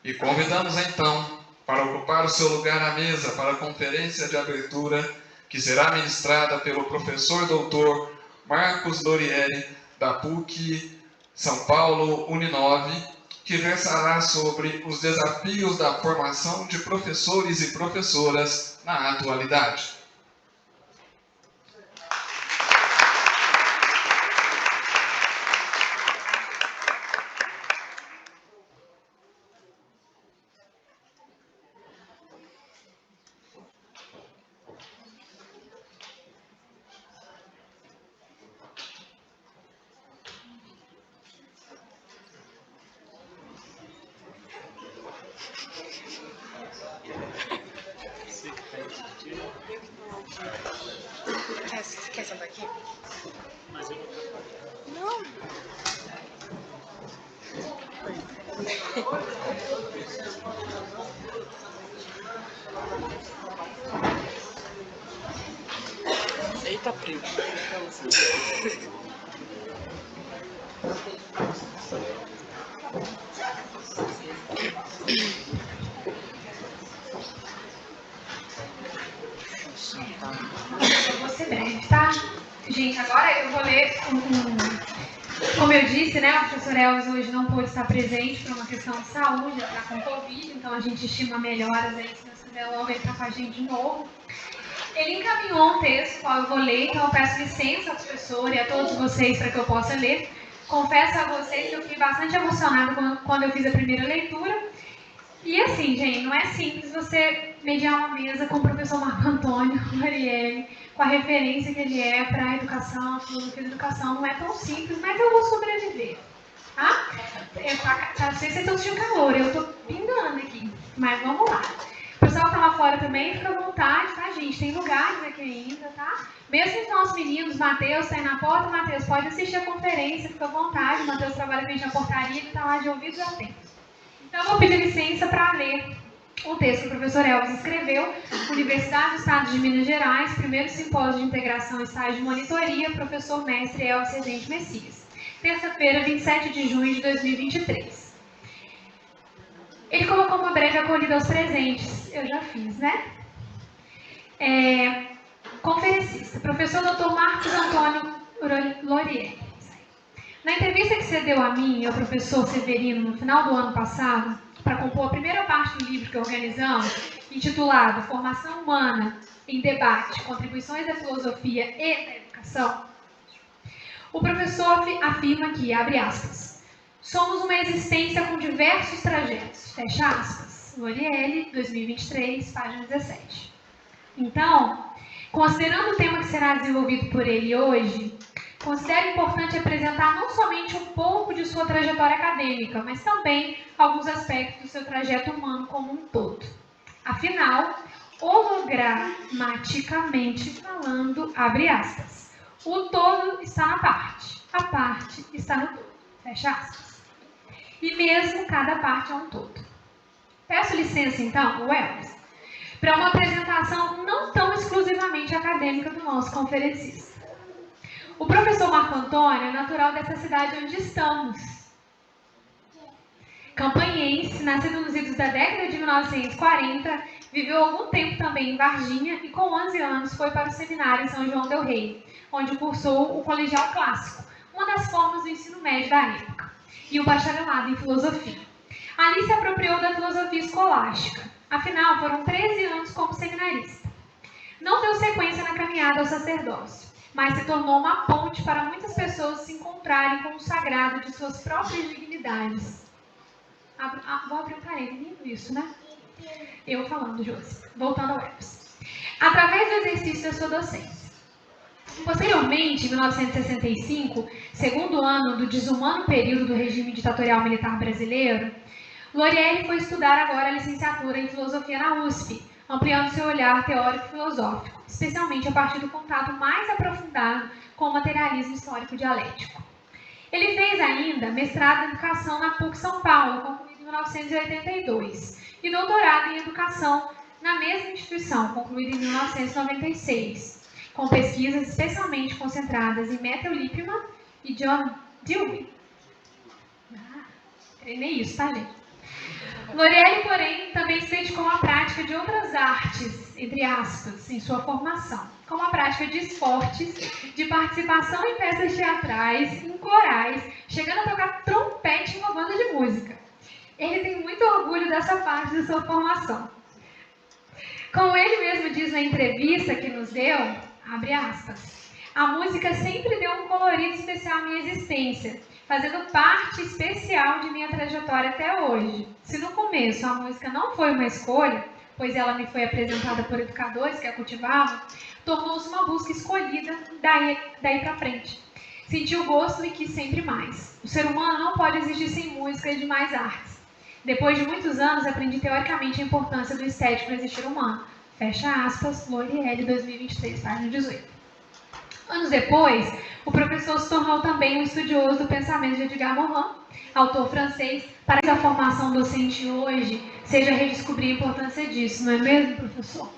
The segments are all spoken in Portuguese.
E convidamos então para ocupar o seu lugar à mesa para a conferência de abertura que será ministrada pelo professor doutor Marcos Lorieri, da PUC São Paulo Uninove, que versará sobre os desafios da formação de professores e professoras na atualidade. Quer sentar aqui? Não. Eita, primo. Eu vou ser breve, tá? Gente, agora eu vou ler Como eu disse, né, o professor Elvis hoje não pôde estar presente por uma questão de saúde, ela está com Covid, então a gente estima melhoras aí, se Deus quiser logo ele está com a gente de novo. Ele encaminhou um texto, qual eu vou ler, então eu peço licença ao professor e a todos vocês para que eu possa ler. Confesso a vocês que eu fiquei bastante emocionada quando eu fiz a primeira leitura. E assim, gente, não é simples você mediar uma mesa com o professor Marco Antônio Lorieri, com a referência que ele é para a educação, a filosofia da educação, não é tão simples, mas eu vou sobreviver, tá? Vocês estão sentindo calor, eu estou pingando aqui, mas vamos lá. O pessoal que está lá fora também, fica à vontade, tá, gente? Tem lugares aqui ainda, tá? Mesmo os nossos meninos, Matheus, está aí na porta, Matheus, pode assistir a conferência, fica à vontade, o Matheus trabalha com a gente na portaria, ele está lá de ouvidos atentos. Então, eu vou pedir licença para ler o texto que o professor Elvis escreveu, Universidade do Estado de Minas Gerais, primeiro simpósio de integração e estágio de monitoria, professor mestre Elvis Rezende Messias. Terça-feira, 27 de junho de 2023. Ele colocou uma breve acolhida aos presentes, eu já fiz, né? Conferencista, professor Dr. Marcos Antônio Lorieri. Na entrevista que você deu a mim e ao professor Severino no final do ano passado, para compor a primeira parte do livro que organizamos, intitulado Formação Humana em Debate, Contribuições da Filosofia e da Educação, o professor afirma que, abre aspas, somos uma existência com diversos trajetos, fecha aspas, Lorieri, 2023, página 17. Então, considerando o tema que será desenvolvido por ele hoje, considero importante apresentar não somente um pouco de sua trajetória acadêmica, mas também alguns aspectos do seu trajeto humano como um todo. Afinal, hologramaticamente falando, abre aspas, o todo está na parte, a parte está no todo, fecha aspas. E mesmo cada parte é um todo. Peço licença, então, o Elvis, para uma apresentação não tão exclusivamente acadêmica do nosso conferencista. O professor Marco Antônio é natural dessa cidade onde estamos. Campanhense, nascido nos idos da década de 1940, viveu algum tempo também em Varginha e com 11 anos foi para o seminário em São João del Rei, onde cursou o colegial clássico, uma das formas do ensino médio da época, e o bacharelado em filosofia. Ali se apropriou da filosofia escolástica, afinal foram 13 anos como seminarista. Não deu sequência na caminhada ao sacerdócio, mas se tornou uma ponte para muitas pessoas se encontrarem com o sagrado de suas próprias dignidades. Vou abrir um parênteses, lindo isso, né? Eu falando, Josi. Voltando ao Elvis. Através do exercício da sua docência. Posteriormente, em 1965, segundo ano do desumano período do regime ditatorial militar brasileiro, Lorieri foi estudar agora a licenciatura em filosofia na USP, ampliando seu olhar teórico-filosófico, especialmente a partir do contato mais aprofundado com o materialismo histórico dialético. Ele fez ainda mestrado em educação na PUC São Paulo, concluído em 1982, e doutorado em educação na mesma instituição, concluído em 1996, com pesquisas especialmente concentradas em Matthew Lippmann e John Dewey. Treinei isso, tá, gente? Lorielle, porém, também se dedicou à prática de outras artes, entre aspas, em sua formação, como a prática de esportes, de participação em peças teatrais, em corais, chegando a tocar trompete em uma banda de música. Ele tem muito orgulho dessa parte de sua formação. Como ele mesmo diz na entrevista que nos deu, abre aspas, a música sempre deu um colorido especial à minha existência, fazendo parte especial de minha trajetória até hoje. Se no começo a música não foi uma escolha, pois ela me foi apresentada por educadores que a cultivavam, tornou-se uma busca escolhida daí para frente. Senti o gosto e quis sempre mais. O ser humano não pode existir sem música e demais artes. Depois de muitos anos, aprendi teoricamente a importância do estético no existir humano. Fecha aspas, Lorielle, 2023, página 18. Anos depois, o professor se tornou também um estudioso do pensamento de Edgar Morin, autor francês, para que a formação docente hoje seja redescobrir a importância disso, não é mesmo, professor?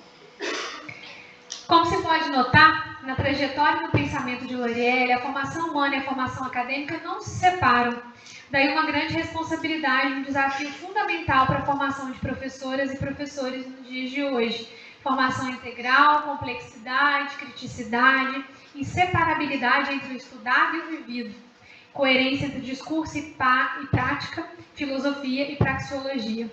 Como se pode notar, na trajetória e no pensamento de Lorielle, a formação humana e a formação acadêmica não se separam. Daí uma grande responsabilidade, um desafio fundamental para a formação de professoras e professores nos dias de hoje. Formação integral, complexidade, criticidade, inseparabilidade entre o estudado e o vivido. Coerência entre discurso e prática, filosofia e praxeologia.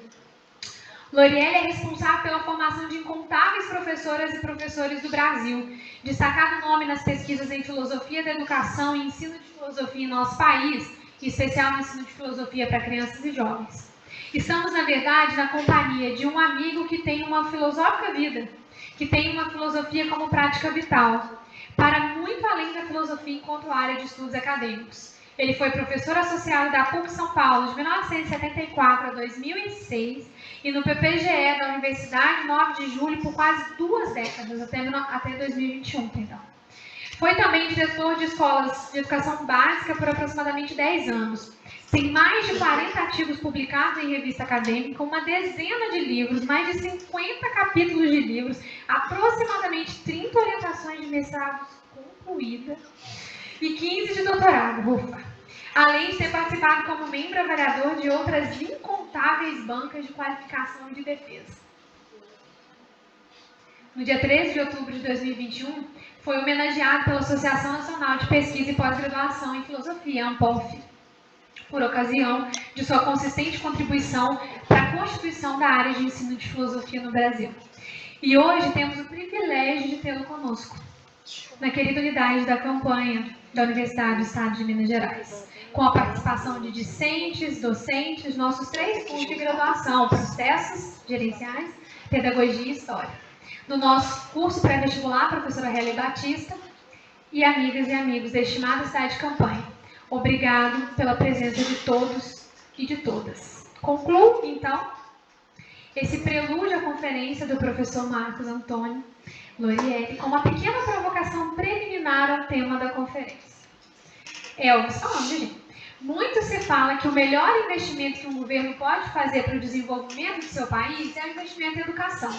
Lorielle é responsável pela formação de incontáveis professoras e professores do Brasil, destacado nome nas pesquisas em filosofia da educação e ensino de filosofia em nosso país, em especial no ensino de filosofia para crianças e jovens. Estamos, na verdade, na companhia de um amigo que tem uma filosófica vida, que tem uma filosofia como prática vital, para muito além da filosofia enquanto área de estudos acadêmicos. Ele foi professor associado da PUC São Paulo de 1974 a 2006 e no PPGE da Universidade 9 de Julho por quase 2 décadas, até 2021, perdão. Foi também diretor de escolas de educação básica por aproximadamente 10 anos. Tem mais de 40 artigos publicados em revista acadêmica, uma dezena de livros, mais de 50 capítulos de livros, aproximadamente 30 orientações de mestrado concluídas e 15 de doutorado, ufa. Além de ter participado como membro avaliador de outras incontáveis bancas de qualificação e de defesa. No dia 13 de outubro de 2021, foi homenageado pela Associação Nacional de Pesquisa e Pós-Graduação em Filosofia, ANPOF, por ocasião de sua consistente contribuição para a constituição da área de ensino de filosofia no Brasil. E hoje temos o privilégio de tê-lo conosco, na querida unidade da campanha da Universidade do Estado de Minas Gerais, com a participação de discentes, docentes, nossos 3 cursos de graduação, processos gerenciais, pedagogia e história. No nosso curso pré-vestibular, professora Helly Batista, e amigas e amigos da estimada cidade de campanha. Obrigado pela presença de todos e de todas. Concluo, então, esse prelúdio à conferência do professor Marcos Antônio Lorielle com uma pequena provocação preliminar ao tema da conferência. Elvis, falando, gente. Muito se fala que o melhor investimento que um governo pode fazer para o desenvolvimento do seu país é o investimento em educação.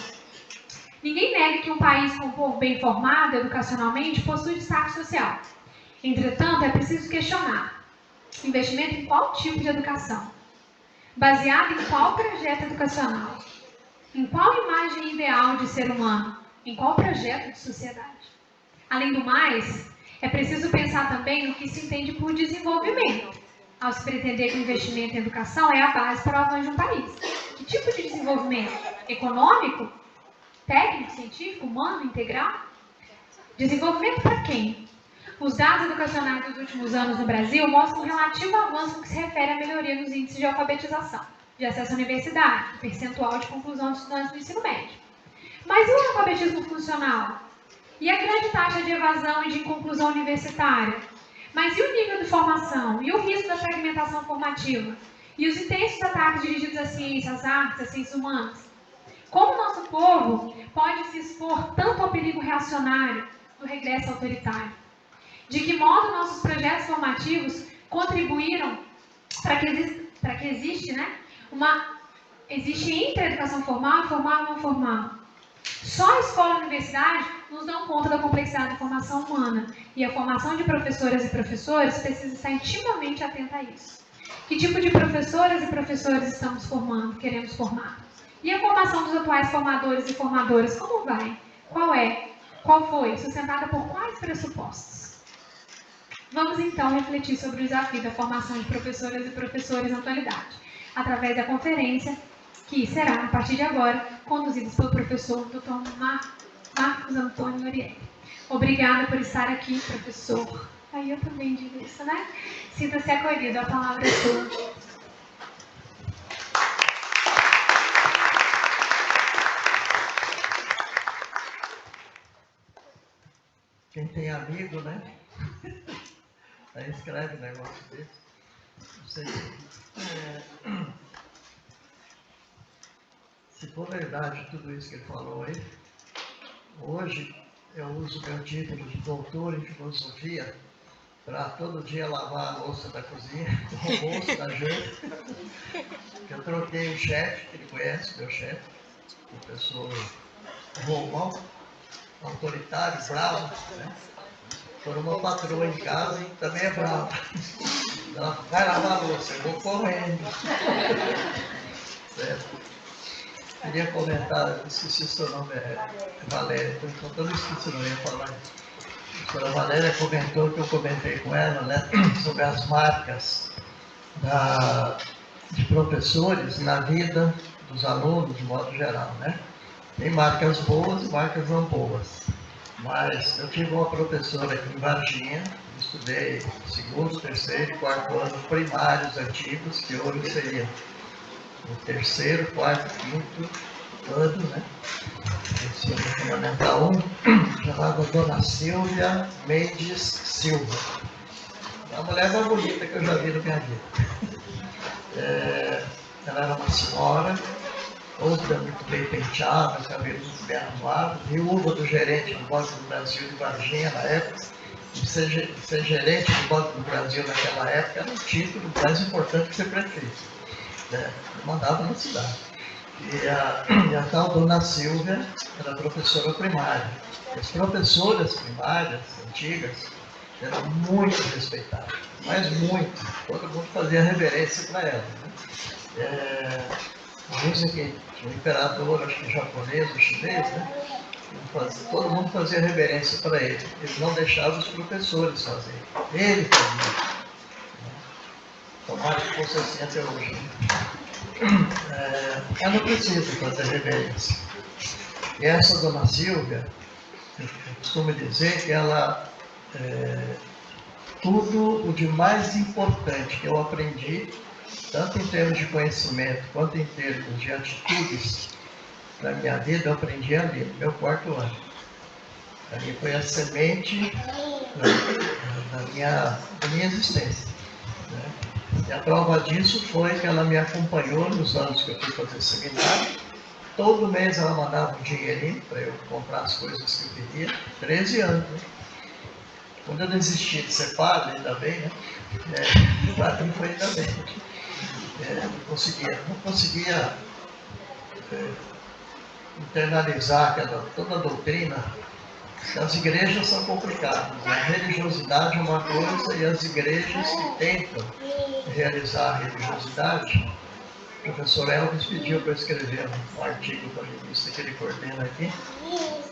Ninguém nega que um país com um povo bem formado educacionalmente possui destaque social. Entretanto, é preciso questionar: investimento em qual tipo de educação? Baseado em qual projeto educacional? Em qual imagem ideal de ser humano? Em qual projeto de sociedade? Além do mais, é preciso pensar também no que se entende por desenvolvimento, ao se pretender que o investimento em educação é a base para o avanço de um país. Que tipo de desenvolvimento? Econômico? Técnico, científico, humano, integral? Desenvolvimento para quem? Os dados educacionais dos últimos anos no Brasil mostram um relativo avanço no que se refere à melhoria nos índices de alfabetização, de acesso à universidade, percentual de conclusão de estudantes do ensino médio. Mas e o alfabetismo funcional? E a grande taxa de evasão e de inconclusão universitária? Mas e o nível de formação? E o risco da fragmentação formativa? E os intensos ataques dirigidos à ciência, às artes, às ciências humanas? Como o nosso povo pode se expor tanto ao perigo reacionário do regresso autoritário? De que modo nossos projetos formativos contribuíram para que existe entre a educação formal e não formal? Só a escola e a universidade nos dão conta da complexidade da formação humana, e a formação de professoras e professores precisa estar intimamente atenta a isso. Que tipo de professoras e professores estamos formando, queremos formar? E a formação dos atuais formadores e formadoras, como vai? Qual é? Qual foi? Sustentada por quais pressupostos? Vamos então refletir sobre o desafio da formação de professoras e professores na atualidade, através da conferência que será, a partir de agora, conduzida pelo professor Dr. Marcos Antônio Norieri. Obrigada por estar aqui, professor. Aí eu também digo isso, né? Sinta-se acolhido, a palavra é sua. Quem tem amigo, né? Aí escreve um negócio desse. Não sei. Se for verdade tudo isso que ele falou aí, hoje eu uso meu título de doutor em filosofia para todo dia lavar a louça da cozinha, o almoço da gente. Eu troquei o chefe, que ele conhece, meu chefe, o professor Romão, autoritário, bravo, né? Por uma patroa em casa e também é brava. Ela vai lavar a louça, eu vou correndo. Certo? Queria comentar, esqueci o seu nome, é Valéria, então eu não esqueci o nome, eu ia falar. A senhora Valéria comentou que eu comentei com ela, né, sobre as marcas de professores na vida dos alunos, de modo geral, né? Tem marcas boas e marcas não boas. Mas eu tive uma professora aqui em Varginha, estudei segundo, terceiro e quarto ano primários antigos, que hoje seria o terceiro, quarto, quinto ano, né? Ensino Fundamental 1, chamada Dona Silvia Mendes Silva. É a mulher mais bonita que eu já vi na minha vida. Ela era uma senhora, outra muito bem penteada, cabelo muito bem arrumado, viúva do gerente do Banco do Brasil de Varginha na época. E ser gerente do Banco do Brasil naquela época era um título mais importante que ser prefeito. Mandava na cidade. E a tal Dona Silvia era professora primária. As professoras primárias, antigas, eram muito respeitadas, mas muito. Todo mundo fazia reverência para ela. Né? Dizem que o imperador, acho que japonês ou chinês, né? Todo mundo fazia reverência para ele. Ele não deixava os professores fazerem. Ele fazia. Tomara que fosse assim até hoje. Ela não precisa fazer reverência. E essa Dona Silvia, eu costumo dizer que ela, tudo o de mais importante que eu aprendi, tanto em termos de conhecimento quanto em termos de atitudes na minha vida, eu aprendi ali, no meu quarto ano. Ali foi a semente da minha existência. Né? E a prova disso foi que ela me acompanhou nos anos que eu fui fazer seminário. Todo mês ela mandava um dinheirinho para eu comprar as coisas que eu queria. 13 anos. Né? Quando eu desisti de ser padre, ainda bem, né? Para mim foi ainda bem. Não conseguia internalizar toda a doutrina. As igrejas são complicadas. A religiosidade é uma coisa e as igrejas que tentam realizar a religiosidade. O professor Elvis pediu para eu escrever um artigo para a revista que ele coordena aqui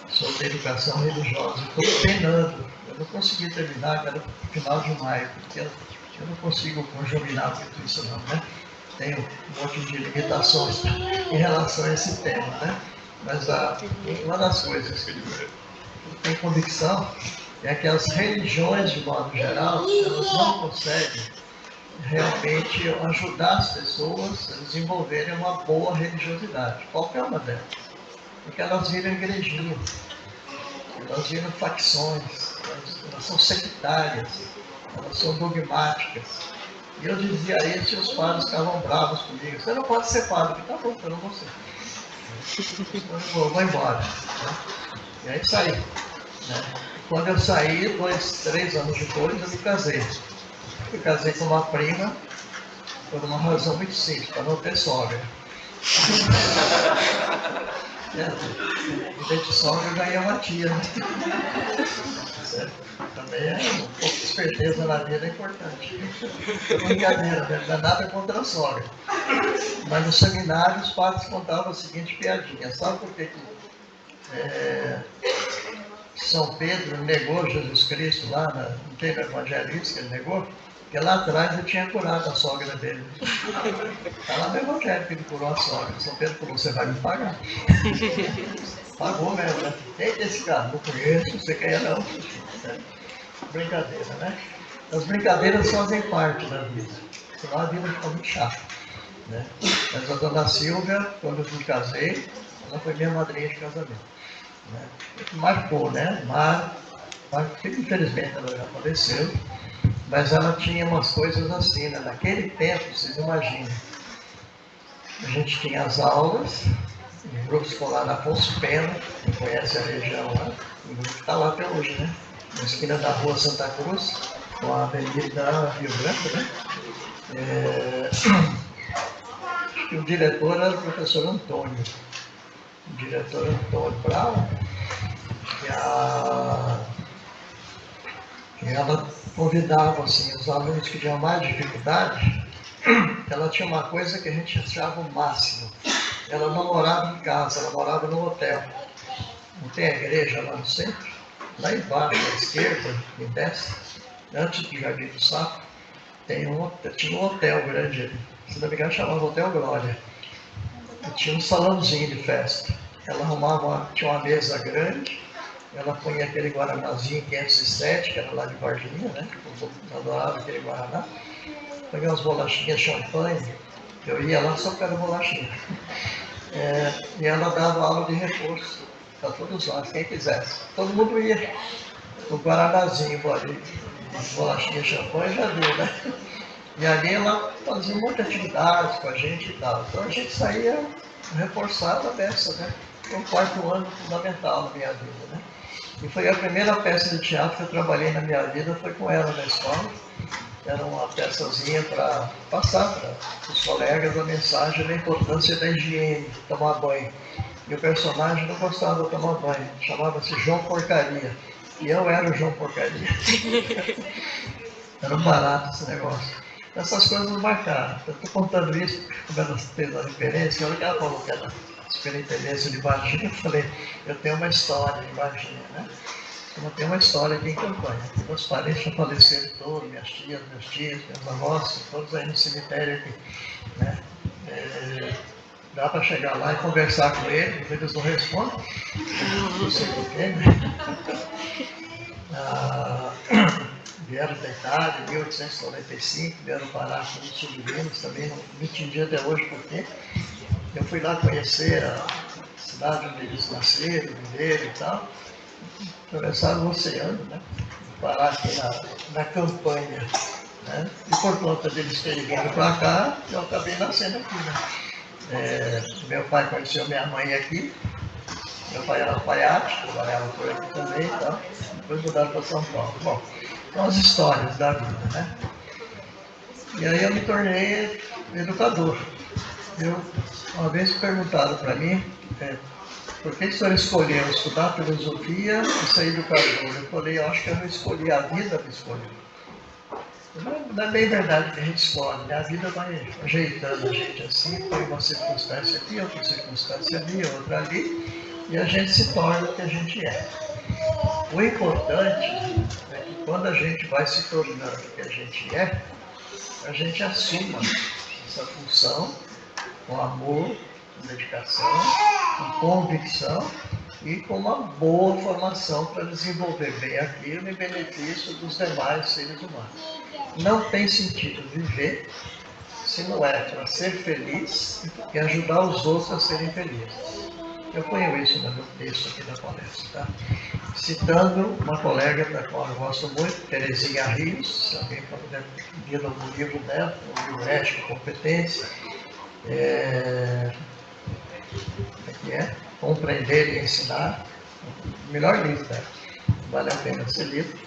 sobre educação religiosa. Estou penando. Eu não consegui terminar, era no final de maio, porque eu não consigo conjuminar muito isso não, né? Tenho um monte de limitações em relação a esse tema, né? Mas uma das coisas que eu tenho convicção é que as religiões, de modo geral, elas não conseguem realmente ajudar as pessoas a desenvolverem uma boa religiosidade, qualquer uma delas. Porque elas viram igrejinhas, elas viram facções, elas são sectárias, elas são dogmáticas. E eu dizia isso e os padres ficavam bravos comigo. Você não pode ser padre. Tá bom, eu não vou ser. Eu vou embora. Né? E aí saí. Né? Quando eu saí, 3 anos depois, eu me casei. Eu casei com uma prima por uma razão muito simples, para não ter sogra. Vida de sogra ganha uma tia, né? Certo? Também é um pouco de esperteza na vida é importante. É brincadeira, não é nada contra a sogra. Mas no seminário os padres contavam a seguinte piadinha. Sabe por que São Pedro negou Jesus Cristo lá, não teve evangelista que ele negou? Porque lá atrás ele tinha curado a sogra dele. Está lá no Evangelho que ele curou a sogra. São Pedro falou, você vai me pagar. Pagou mesmo, né? Tem esse cara, não conheço, você quer não. Brincadeira, né? As brincadeiras fazem parte da vida. Senão a vida fica muito chata. Né? Mas a dona Silvia, quando eu me casei, ela foi minha madrinha de casamento. Né? Marcou, né? Mas infelizmente ela já faleceu. Mas ela tinha umas coisas assim, né? Naquele tempo, vocês imaginam, a gente tinha as aulas, o grupo escolar na Afonso Pena, quem conhece a região lá, o grupo está lá até hoje, né? Na esquina da rua Santa Cruz, com a avenida Rio Branco, né? E o diretor era o professor Antônio. O diretor Antônio Brau, e ela convidava assim, os alunos que tinham mais dificuldade. Ela tinha uma coisa que a gente achava o máximo. Ela não morava em casa, ela morava no hotel. Não tem a igreja lá no centro? Lá embaixo, à esquerda, em desce, antes do Jardim do Sapo, tinha um hotel grande ali. Se não me engano, chamava Hotel Glória. E tinha um salãozinho de festa. Ela tinha uma mesa grande, ela punha aquele guaranazinho 507, que era lá de Varginha, né? Eu adorava aquele guaraná. Punha umas bolachinhas champanhe, eu ia lá só para bolachinha. E ela dava aula de reforço para todos nós, quem quisesse. Todo mundo ia. O guaranazinho, bolachinha champanhe já deu, né? E ali ela fazia um monte de atividades com a gente e tal. Então a gente saía reforçada dessa, né? Foi um quarto ano fundamental na minha vida, né? E foi a primeira peça de teatro que eu trabalhei na minha vida, foi com ela na escola. Era uma peçazinha para passar para os colegas a mensagem da importância da higiene, tomar banho. E o personagem não gostava de tomar banho, chamava-se João Porcaria. E eu era o João Porcaria. Era um barato esse negócio. Essas coisas marcaram. Eu estou contando isso, como ela fez a referência, ela falou que era superintendência de Varginha, eu falei, eu tenho uma história em Varginha, né? Eu tenho uma história aqui em Campanha. Meus parentes já faleceram todos, minhas tias, meus tios, meus avós, todos aí no cemitério aqui, né? Dá para chegar lá e conversar com eles, eles não respondem, não sei porquê, né? Vieram da Itália, em 1895, vieram parar com os submarinos, também não entendi até hoje porquê. Eu fui lá conhecer a cidade onde eles nasceram, viveram e tal, atravessaram o oceano, né? Parar aqui na Campanha, né? E por conta deles terem vindo para cá, eu acabei nascendo aqui, né? Meu pai conheceu minha mãe aqui, meu pai era alfaiate, trabalhava por aqui também e tal, depois mudaram para São Paulo. Bom, são as histórias da vida, né? E aí eu me tornei educador. Uma vez perguntaram para mim, por que o senhor escolheu estudar filosofia e ser educador? Eu falei, eu acho que eu não escolhi, a vida me escolheu. Não é bem verdade que a gente escolhe, né? A vida vai ajeitando a gente assim, foi uma circunstância aqui, outra circunstância ali, outra ali, e a gente se torna o que a gente é. O importante é que quando a gente vai se tornando o que a gente assuma essa função com amor, com dedicação, com convicção e com uma boa formação para desenvolver bem aquilo em benefício dos demais seres humanos. Não tem sentido viver se não é para ser feliz e ajudar os outros a serem felizes. Eu ponho isso no meu texto aqui da palestra, tá? Citando uma colega da qual eu gosto muito, Terezinha Rios, se alguém puder vir no livro dela, o livro Ética e Competência, Compreender e Ensinar, o melhor livro dela, vale a pena ser lido.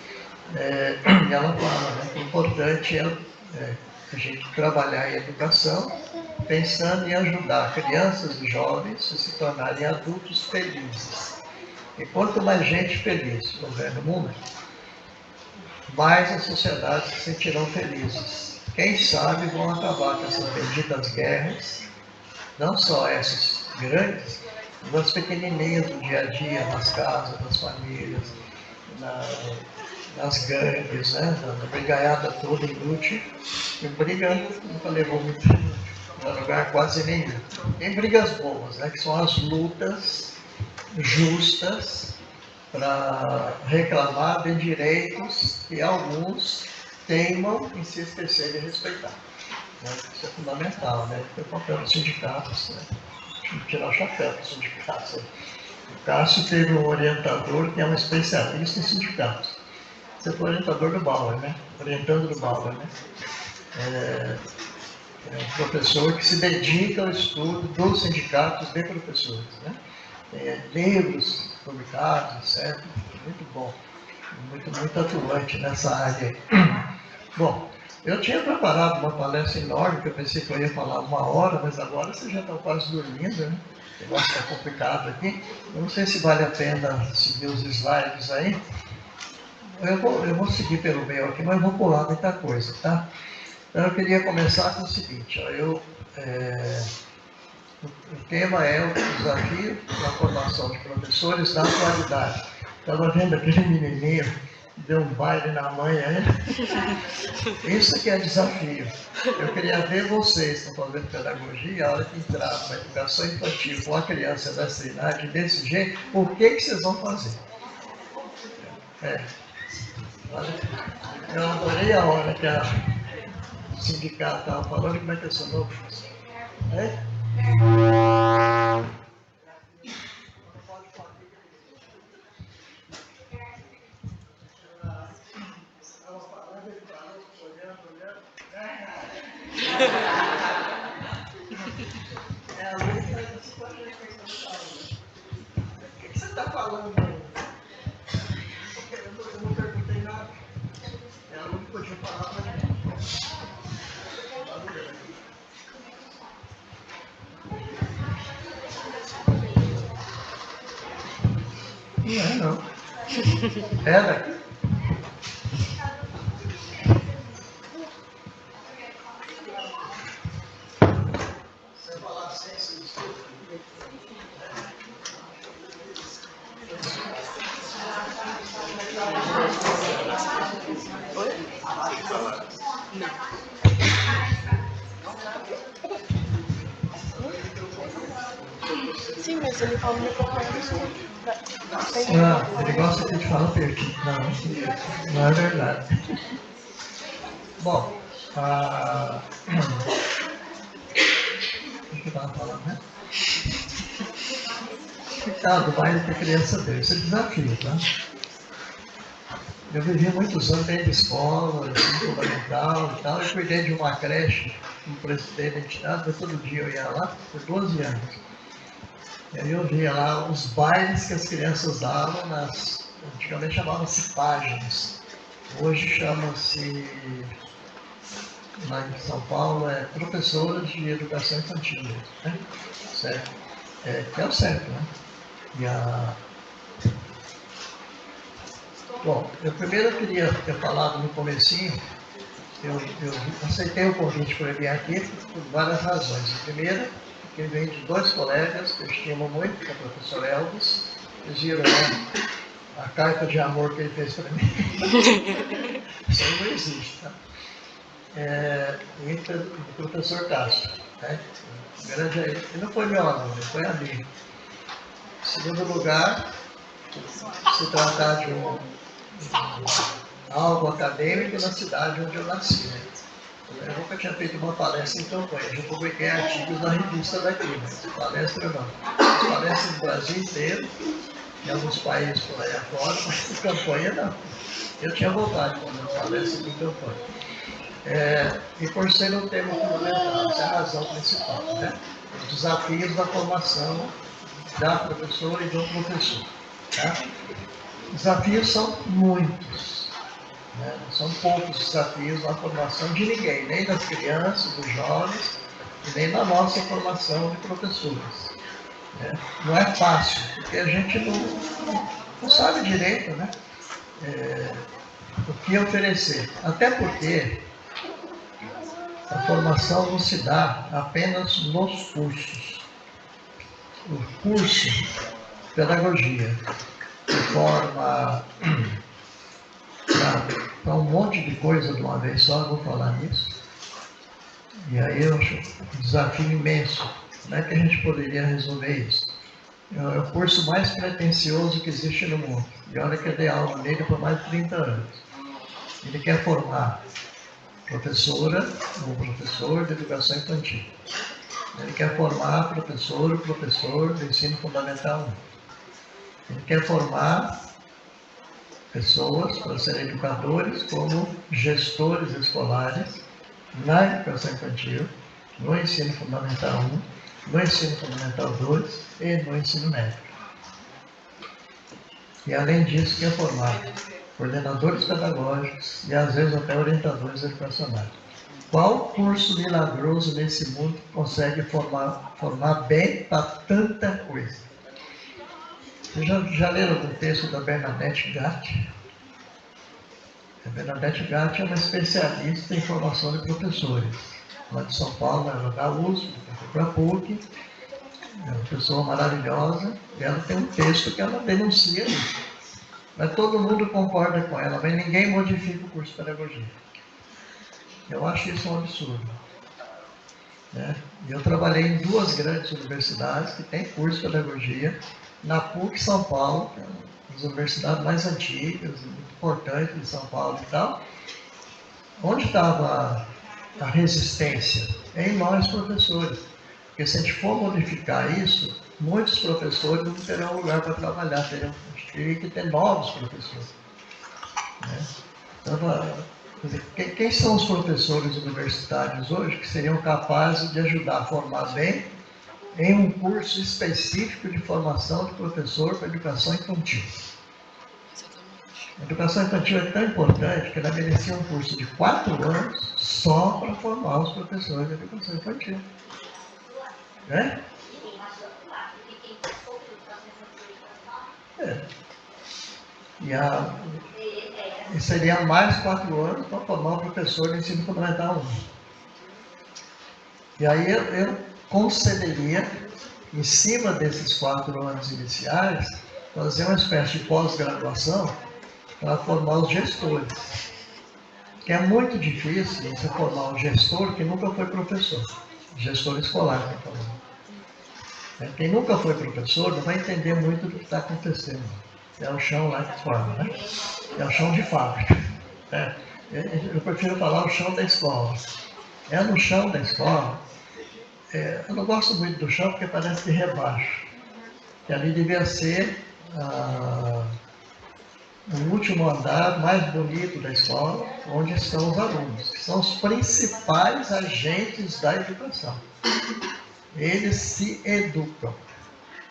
E ela fala, né, que o importante é a gente trabalhar em educação, pensando em ajudar crianças e jovens a se tornarem adultos felizes. E quanto mais gente feliz houver no mundo, mais as sociedades se sentirão felizes. Quem sabe vão acabar com essas benditas guerras, não só essas grandes, mas as pequenininhas do dia a dia, nas casas, nas famílias, nas gangues, né? Na brigaiada toda inútil. E briga nunca levou muito a lugar quase nenhum. Tem brigas boas, né? Que são as lutas justas para reclamar de direitos que alguns teimam em se esquecer de respeitar. Né? Isso é fundamental, né? Tem o papel dos sindicatos, né? Tirar o chapéu dos sindicatos. O Cássio teve um orientador que é um especialista em sindicatos. Você foi orientador do Bauer, né? Orientando do Bauer, né? É um professor que se dedica ao estudo dos sindicatos de professores, né? Tem livros publicados, etc. Muito bom. Muito atuante nessa área. Bom, eu tinha preparado uma palestra enorme, que eu pensei que eu ia falar 1 hora, mas agora vocês já estão quase dormindo, né? O negócio está complicado aqui. Eu não sei se vale a pena seguir os slides aí. Eu vou seguir pelo meio aqui, mas vou pular muita coisa, tá? Então eu queria começar com o seguinte, ó, o tema é o desafio da formação de professores na atualidade. Estava vendo aquele menininho que deu um baile na mãe aí. Isso que é desafio. Eu queria ver vocês que estão fazendo pedagogia, a hora que entrar na educação infantil com a criança dessa idade, desse jeito, o que vocês vão fazer? Eu adorei a hora que a sindicato estava falando, como é que é seu nome? O que você está falando aí? Eu não perguntei nada. Ela não podia falar para mim. Não é, não. Era? Você falar assim, você escuta? Sim, mas ele fala no microfone. Não, ele gosta de falar pertinho. Não é verdade. Bom, o que eu estava falando, né? Do baile que a criança deu. Isso é desafio, tá? Eu vivi muitos anos dentro de escola, fundamental e tal. Eu cuidei de uma creche, como presidente da entidade, mas todo dia eu ia lá, por 12 anos. E aí eu via lá os bailes que as crianças davam antigamente chamavam-se páginas. Hoje chama-se, lá em São Paulo, professoras de educação infantil, né? Certo? Que é o certo, né? Bom, eu primeiro queria ter falado no comecinho, eu aceitei o convite para vir aqui por várias razões. A primeira, que vem de 2 colegas que eu estimo muito, que é o professor Elvis. Vocês viram, né, a carta de amor que ele fez para mim. Isso aí não existe, tá? E o professor Cássio, né? Ele não foi meu aluno, ele foi amigo. Em segundo lugar, se tratar de algo acadêmico na cidade onde eu nasci, né? Eu nunca tinha feito uma palestra em campanha, já publiquei artigos na revista daqui, mas palestra não. Fiz palestras no Brasil inteiro, em alguns países por aí afora, mas em campanha não. Eu tinha vontade de fazer palestra em campanha. E por ser um tema fundamental, essa é a razão principal, né? Os desafios da formação da professora e do professor. Tá? Desafios são muitos. Né? São poucos desafios na formação de ninguém, nem das crianças, dos jovens, e nem na nossa formação de professores. Né? Não é fácil, porque a gente não sabe direito, né? O que oferecer. Até porque a formação não se dá apenas nos cursos. O curso de pedagogia, de forma para um monte de coisa de uma vez só, eu vou falar nisso. E aí eu acho um desafio imenso. Como é que a gente poderia resolver isso? É o curso mais pretensioso que existe no mundo. E olha que eu dei aula nele por mais de 30 anos. Ele quer formar professora ou professor de educação infantil. Ele quer formar professor ou professor de ensino fundamental 1. Ele quer formar pessoas para serem educadores como gestores escolares na educação infantil, no ensino fundamental 1, no ensino fundamental 2 e no ensino médio. E além disso, quer formar coordenadores pedagógicos e às vezes até orientadores educacionais. Qual curso milagroso nesse mundo que consegue formar bem para tanta coisa? Vocês já leram algum texto da Bernadette Gatti? A Bernadette Gatti é uma especialista em formação de professores. Lá de São Paulo, ela é da USP, foi para a PUC, é uma pessoa maravilhosa, e ela tem um texto que ela denuncia isso. Mas todo mundo concorda com ela, mas ninguém modifica o curso de pedagogia. Eu acho isso um absurdo. Né? E eu trabalhei em 2 grandes universidades que têm curso de pedagogia, na PUC São Paulo, que é uma das universidades mais antigas, muito importantes de São Paulo e tal. Onde estava a resistência? Em nós, professores. Porque se a gente for modificar isso, muitos professores não terão lugar para trabalhar, teriam que ter novos professores. Né? Então, quem são os professores universitários hoje que seriam capazes de ajudar a formar bem em um curso específico de formação de professor para educação infantil? A educação infantil é tão importante que ela merecia um curso de 4 anos só para formar os professores de educação infantil. Né? E seria mais 4 anos para formar um professor de ensino fundamental 1. E aí eu concederia, em cima desses 4 anos iniciais, fazer uma espécie de pós-graduação para formar os gestores. Que é muito difícil você formar um gestor que nunca foi professor. Gestor escolar, que eu falo. Quem nunca foi professor não vai entender muito do que está acontecendo. É o chão lá que forma, né? É o chão de fábrica. Eu prefiro falar o chão da escola. É no chão da escola. Eu não gosto muito do chão porque parece que rebaixo. Que ali devia ser o último andar mais bonito da escola, onde estão os alunos, que são os principais agentes da educação. Eles se educam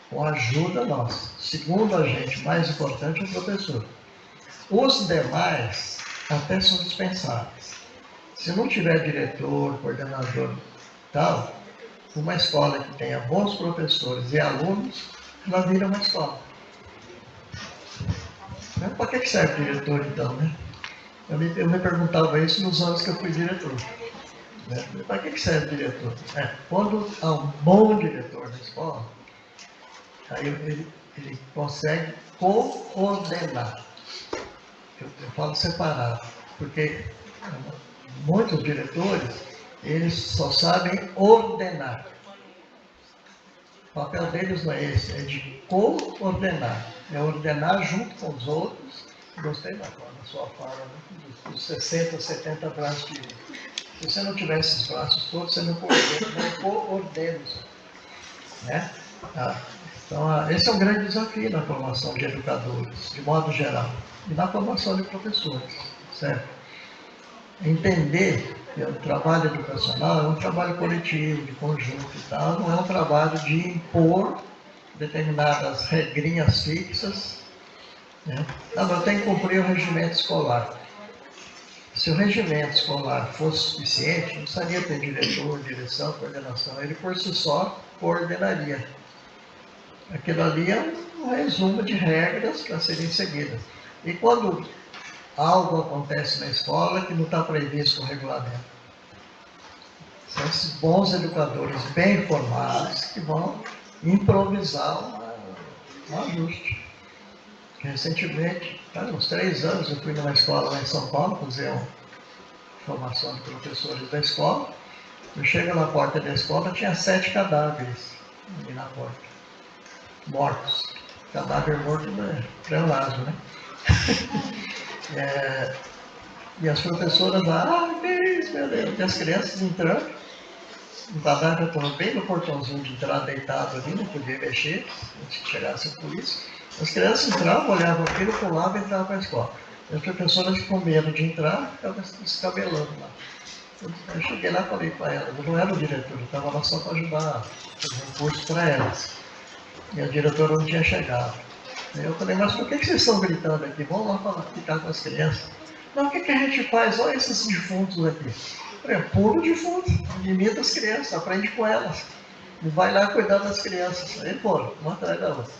com a ajuda nossa. Segundo agente mais importante é o professor. Os demais até são dispensáveis. Se não tiver diretor, coordenador e tal, uma escola que tenha bons professores e alunos, ela vira uma escola. Para que serve diretor então, né? Eu me perguntava isso nos anos que eu fui diretor. Né? Para que serve diretor? Quando há um bom diretor na escola, aí ele consegue coordenar. Eu falo separado, porque muitos diretores, eles só sabem ordenar. O papel deles não é esse, é de coordenar. É ordenar junto com os outros. Gostei da sua fala, né? Dos 60, 70 braços de livro. Se você não tiver esses braços todos, você não coordena. Né? Então, esse é um grande desafio na formação de educadores, de modo geral, e na formação de professores, certo? Entender que o trabalho educacional é um trabalho coletivo, de conjunto e tal, não é um trabalho de impor determinadas regrinhas fixas, né? Não, eu tenho que cumprir o regimento escolar. Se o regimento escolar fosse suficiente, não precisaria ter diretor, direção, coordenação. Ele, por si só, coordenaria. Aquilo ali é um resumo de regras para serem seguidas. E quando algo acontece na escola que não está previsto no regulamento, são esses bons educadores bem informados que vão improvisar um ajuste. Recentemente, há uns 3 anos, eu fui numa escola lá em São Paulo, fazer uma formação de professores da escola. Eu chego na porta da escola, tinha 7 cadáveres ali na porta, mortos. Cadáver morto é pleonasmo, né? E as professoras lá, que isso, meu Deus, e as crianças entrando, o cadáver estava bem no portãozinho de entrada, deitado ali, não podia mexer, antes que chegasse a polícia. As crianças entravam, olhavam aquilo, pulavam e entravam para a escola. E as professoras com medo de entrar, ficavam se descabelando lá. Eu cheguei lá e falei para elas, eu não era o diretor, eu estava lá só para ajudar a fazer um curso para elas. E a diretora não tinha chegado. Aí eu falei, mas por que vocês estão gritando aqui? Vamos lá falar, ficar com as crianças. Não, o que a gente faz? Olha esses defuntos aqui. Eu falei, puro defunto, imita as crianças, aprende com elas. E vai lá cuidar das crianças. Aí foram, uma atrás da outra.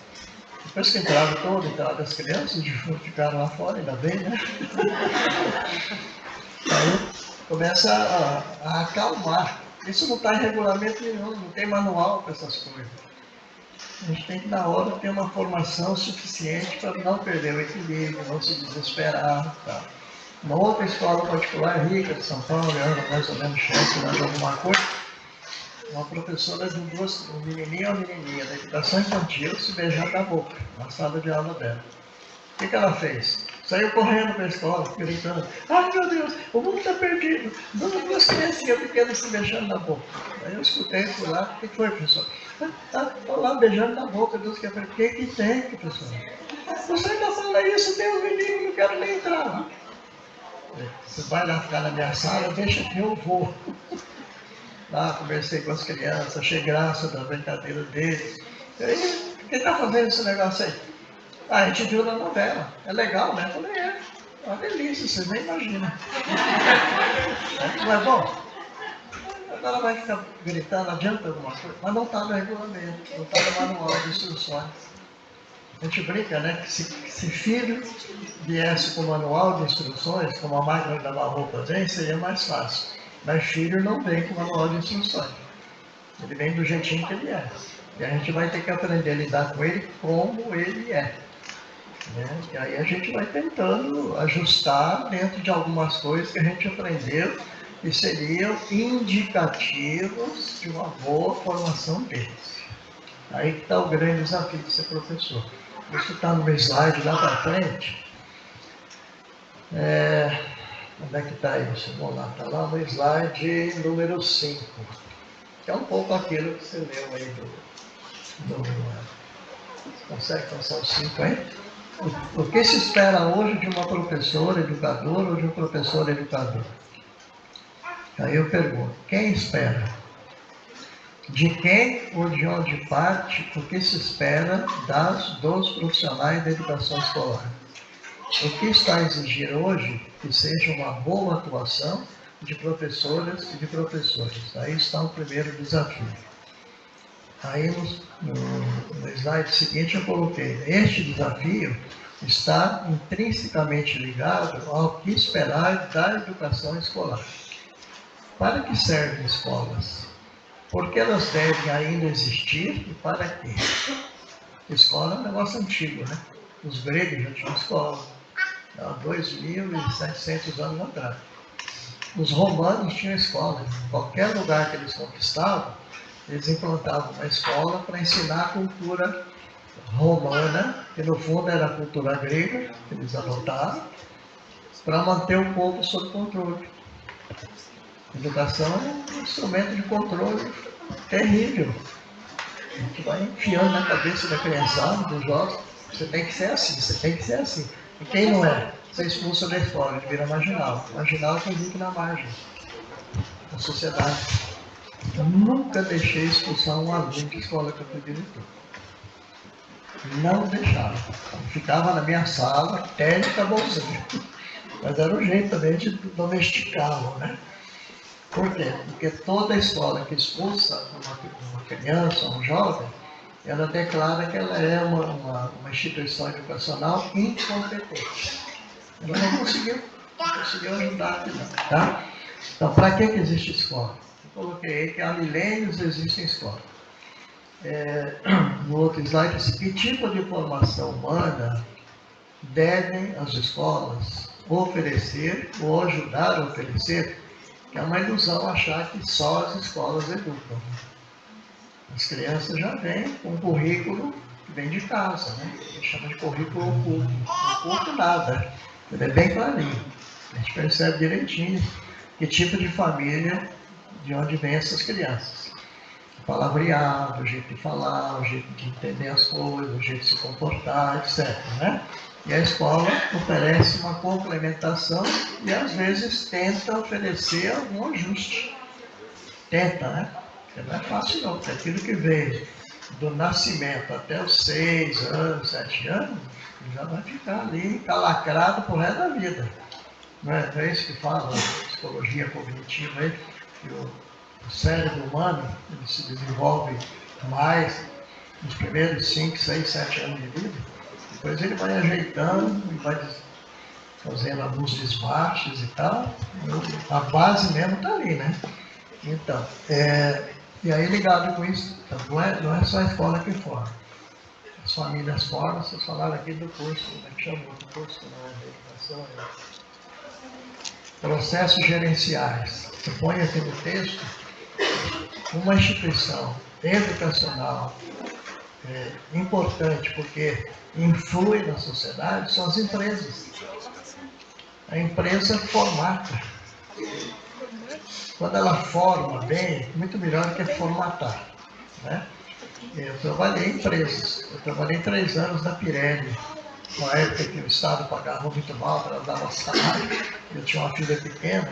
Depois que entraram as crianças, os defuntos ficaram lá fora, ainda bem, né? Aí começa a acalmar. Isso não está em regulamento nenhum, não tem manual para essas coisas. A gente tem que, na hora, ter uma formação suficiente para não perder o equilíbrio, não se desesperar. Tá? Uma outra escola particular rica de São Paulo, era mais ou menos chefe, de alguma coisa, uma professora de um menininho ou menininha da educação infantil se beijando na boca, na sala de aula dela. O que ela fez? Saiu correndo para a escola, gritando, ai meu Deus, o mundo está perdido, duas criancinhas pequenas se beijando na boca. Aí eu escutei por lá, o que foi, professor? Estou lá beijando na boca, Deus quer ver. O que tem, professor? Você ainda fala isso, Deus me livre, não quero nem entrar. Você vai lá ficar na minha sala, deixa que eu vou. Lá conversei com as crianças, achei graça da brincadeira deles. E aí, quem está fazendo esse negócio aí? A gente viu na novela, é legal, né? Eu falei, é uma delícia, vocês nem imaginam. Não é bom? Ela vai ficar gritando, adianta alguma coisa, mas não está no regulamento, não está no manual de instruções. A gente brinca, né, que se filho viesse com o manual de instruções, como a máquina de lavar roupa vem, seria mais fácil. Mas filho não vem com o manual de instruções. Ele vem do jeitinho que ele é. E a gente vai ter que aprender a lidar com ele como ele é. Né? E aí a gente vai tentando ajustar dentro de algumas coisas que a gente aprendeu que seriam indicativos de uma boa formação deles. Aí que está o grande desafio de ser professor. Isso está no meu slide lá para frente. Onde é que está isso? Vamos lá, está lá no slide número 5. Que é um pouco aquilo que você leu aí Você consegue passar o 5 aí? O que se espera hoje de uma professora educadora ou de um professor educador? Aí eu pergunto, quem espera? De quem ou de onde parte o que se espera dos profissionais da educação escolar? O que está a exigir hoje que seja uma boa atuação de professoras e de professores? Aí está o primeiro desafio. Aí no slide seguinte eu coloquei, este desafio está intrinsecamente ligado ao que esperar da educação escolar. Para que servem escolas? Por que elas devem ainda existir e para quê? Escola é um negócio antigo, né? Os gregos já tinham escola, há 2.700 anos atrás. Os romanos tinham escola. Em qualquer lugar que eles conquistavam, eles implantavam uma escola para ensinar a cultura romana, que no fundo era a cultura grega, que eles adotaram, para manter o povo sob controle. A educação é um instrumento de controle terrível. A gente vai enfiando na cabeça da criançada, dos jovens, você tem que ser assim, você tem que ser assim. E quem não é? Você expulsa da escola, ele vira marginal. Marginal é quem vive na margem da sociedade. Eu nunca deixei expulsar um aluno de escola que eu fui diretor. Não deixava. Eu ficava na minha sala até ele acabar o sangue. Mas era um jeito também de domesticá-lo, né? Por quê? Porque toda escola que expulsa uma criança, um jovem, ela declara que ela é uma instituição educacional incompetente. Ela não conseguiu ajudar aqui não, tá? Então, para que existe escola? Eu coloquei aí que há milênios existe escola. No outro slide, disse, que tipo de formação humana devem as escolas oferecer ou ajudar a oferecer? Que é uma ilusão achar que só as escolas educam. As crianças já vêm com um currículo que vem de casa, né? A gente chama de currículo oculto. Não oculto nada. Ele é bem clarinho. A gente percebe direitinho que tipo de família, de onde vêm essas crianças. O palavreado, o jeito de falar, o jeito de entender as coisas, o jeito de se comportar, etc. Né? E a escola oferece uma complementação e às vezes tenta oferecer algum ajuste. Tenta, né? Porque não é fácil não, porque aquilo que veio do nascimento até os 6 anos, 7 anos, já vai ficar ali encalacrado pro resto da vida. Não é isso que fala a psicologia cognitiva aí, que o cérebro humano ele se desenvolve mais nos primeiros 5, 6, 7 anos de vida. Depois ele vai ajeitando e vai fazendo alguns desbates e tal. A base mesmo está ali, né? Então, e aí ligado com isso, então, não é só a escola que forma. As famílias formam, vocês falaram aqui do curso, como é que chama o curso de educação? Processos gerenciais. Eu ponho aqui no texto, uma instituição educacional importante, porque influi na sociedade, são as empresas. A empresa formata. Quando ela forma bem, muito melhor do que formatar. Né? Eu trabalhei em empresas. Eu trabalhei 3 anos na Pirelli, uma época que o Estado pagava muito mal, ela dava salário. Eu tinha uma filha pequena,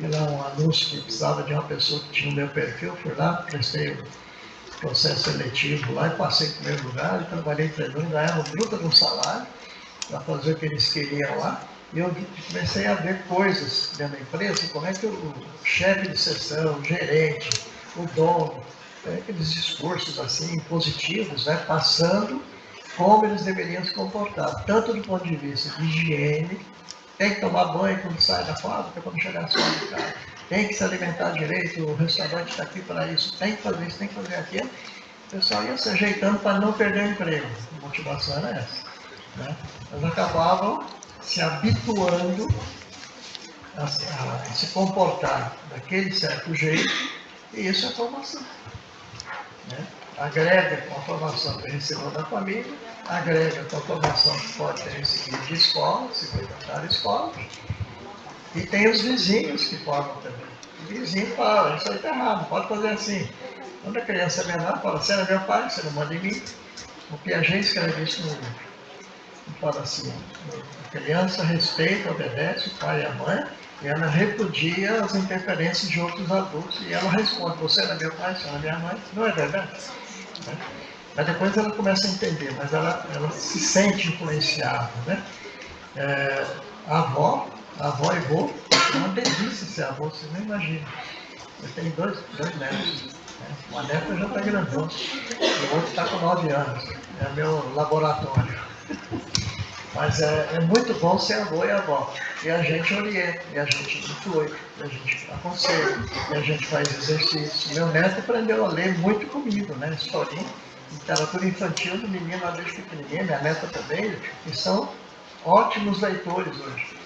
era um anúncio que precisava de uma pessoa que tinha o meu perfil, fui lá, prestei o processo seletivo lá e passei em primeiro lugar, e trabalhei 3 anos, ganhava bruta de um salário para fazer o que eles queriam lá. E eu comecei a ver coisas dentro da empresa, como é que o chefe de seção, o gerente, o dono, aqueles discursos assim, positivos, né, passando como eles deveriam se comportar, tanto do ponto de vista de higiene, tem que tomar banho quando sai da fábrica, quando chegar às fora de casa, tem que se alimentar direito, o restaurante está aqui para isso, tem que fazer isso, tem que fazer aquilo. O pessoal ia se ajeitando para não perder o emprego. A motivação era essa. Né? Eles acabavam se habituando a se comportar daquele certo jeito, e isso é formação. Né? Agrega com a formação que recebeu da família, agrega com a formação que pode ter recebido de escola, se frequentar a escola, e tem os vizinhos que formam também. O vizinho fala, isso aí está errado, pode fazer assim. Quando a criança é menor, fala, você é meu pai, você não manda em mim. O Piaget escreve isso no livro. E fala assim, a criança respeita, obedece o pai e a mãe, e ela repudia as interferências de outros adultos, e ela responde, você é meu pai, você é minha mãe, não é verdade? Né? Mas depois ela começa a entender, mas ela se sente influenciada. Né? A avó e vô, é uma delícia ser avô, você nem imagina. Eu tenho dois netos. Né? Uma neta já está grandona, e o outro está com 9 anos. É meu laboratório. Mas é muito bom ser avô e avó. E a gente orienta, e a gente influi, e a gente aconselha, e a gente faz exercício. Meu neto aprendeu a ler muito comigo, né? Historinha, literatura infantil do menino lá desde pequenininha, minha neta também, e são ótimos leitores hoje.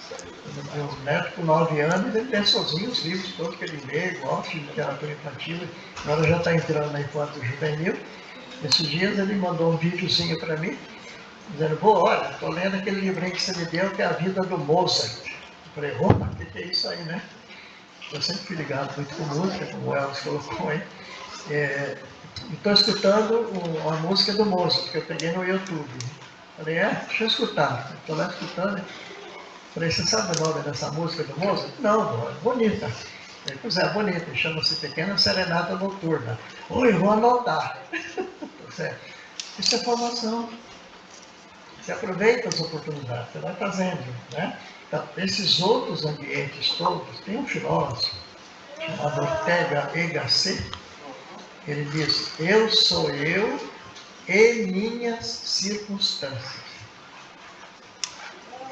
Meu neto com 9 anos, ele lê sozinho os livros todos que ele lê, gosta de literatura infantil, agora já está entrando na infância juvenil. Esses dias ele mandou um videozinho para mim, dizendo, pô, olha, estou lendo aquele livrinho que você me deu, que é A Vida do Mozart. Eu falei, opa, o que é isso aí, né? Eu sempre fui ligado muito com música, como o Elvis colocou aí. E estou escutando a música do Mozart, que eu peguei no YouTube. Falei, deixa eu escutar. Estou lá escutando. Falei, você sabe o nome dessa música do Mozart? Não, é bonita. Ele, pois é, bonita, chama-se Pequena Serenata Noturna. Oi, vou anotar. Isso é formação. Você aproveita as oportunidades, você vai fazendo, né? Então, esses outros ambientes todos, tem um filósofo chamado Ortega y Gasset, ele diz: eu sou eu e minhas circunstâncias.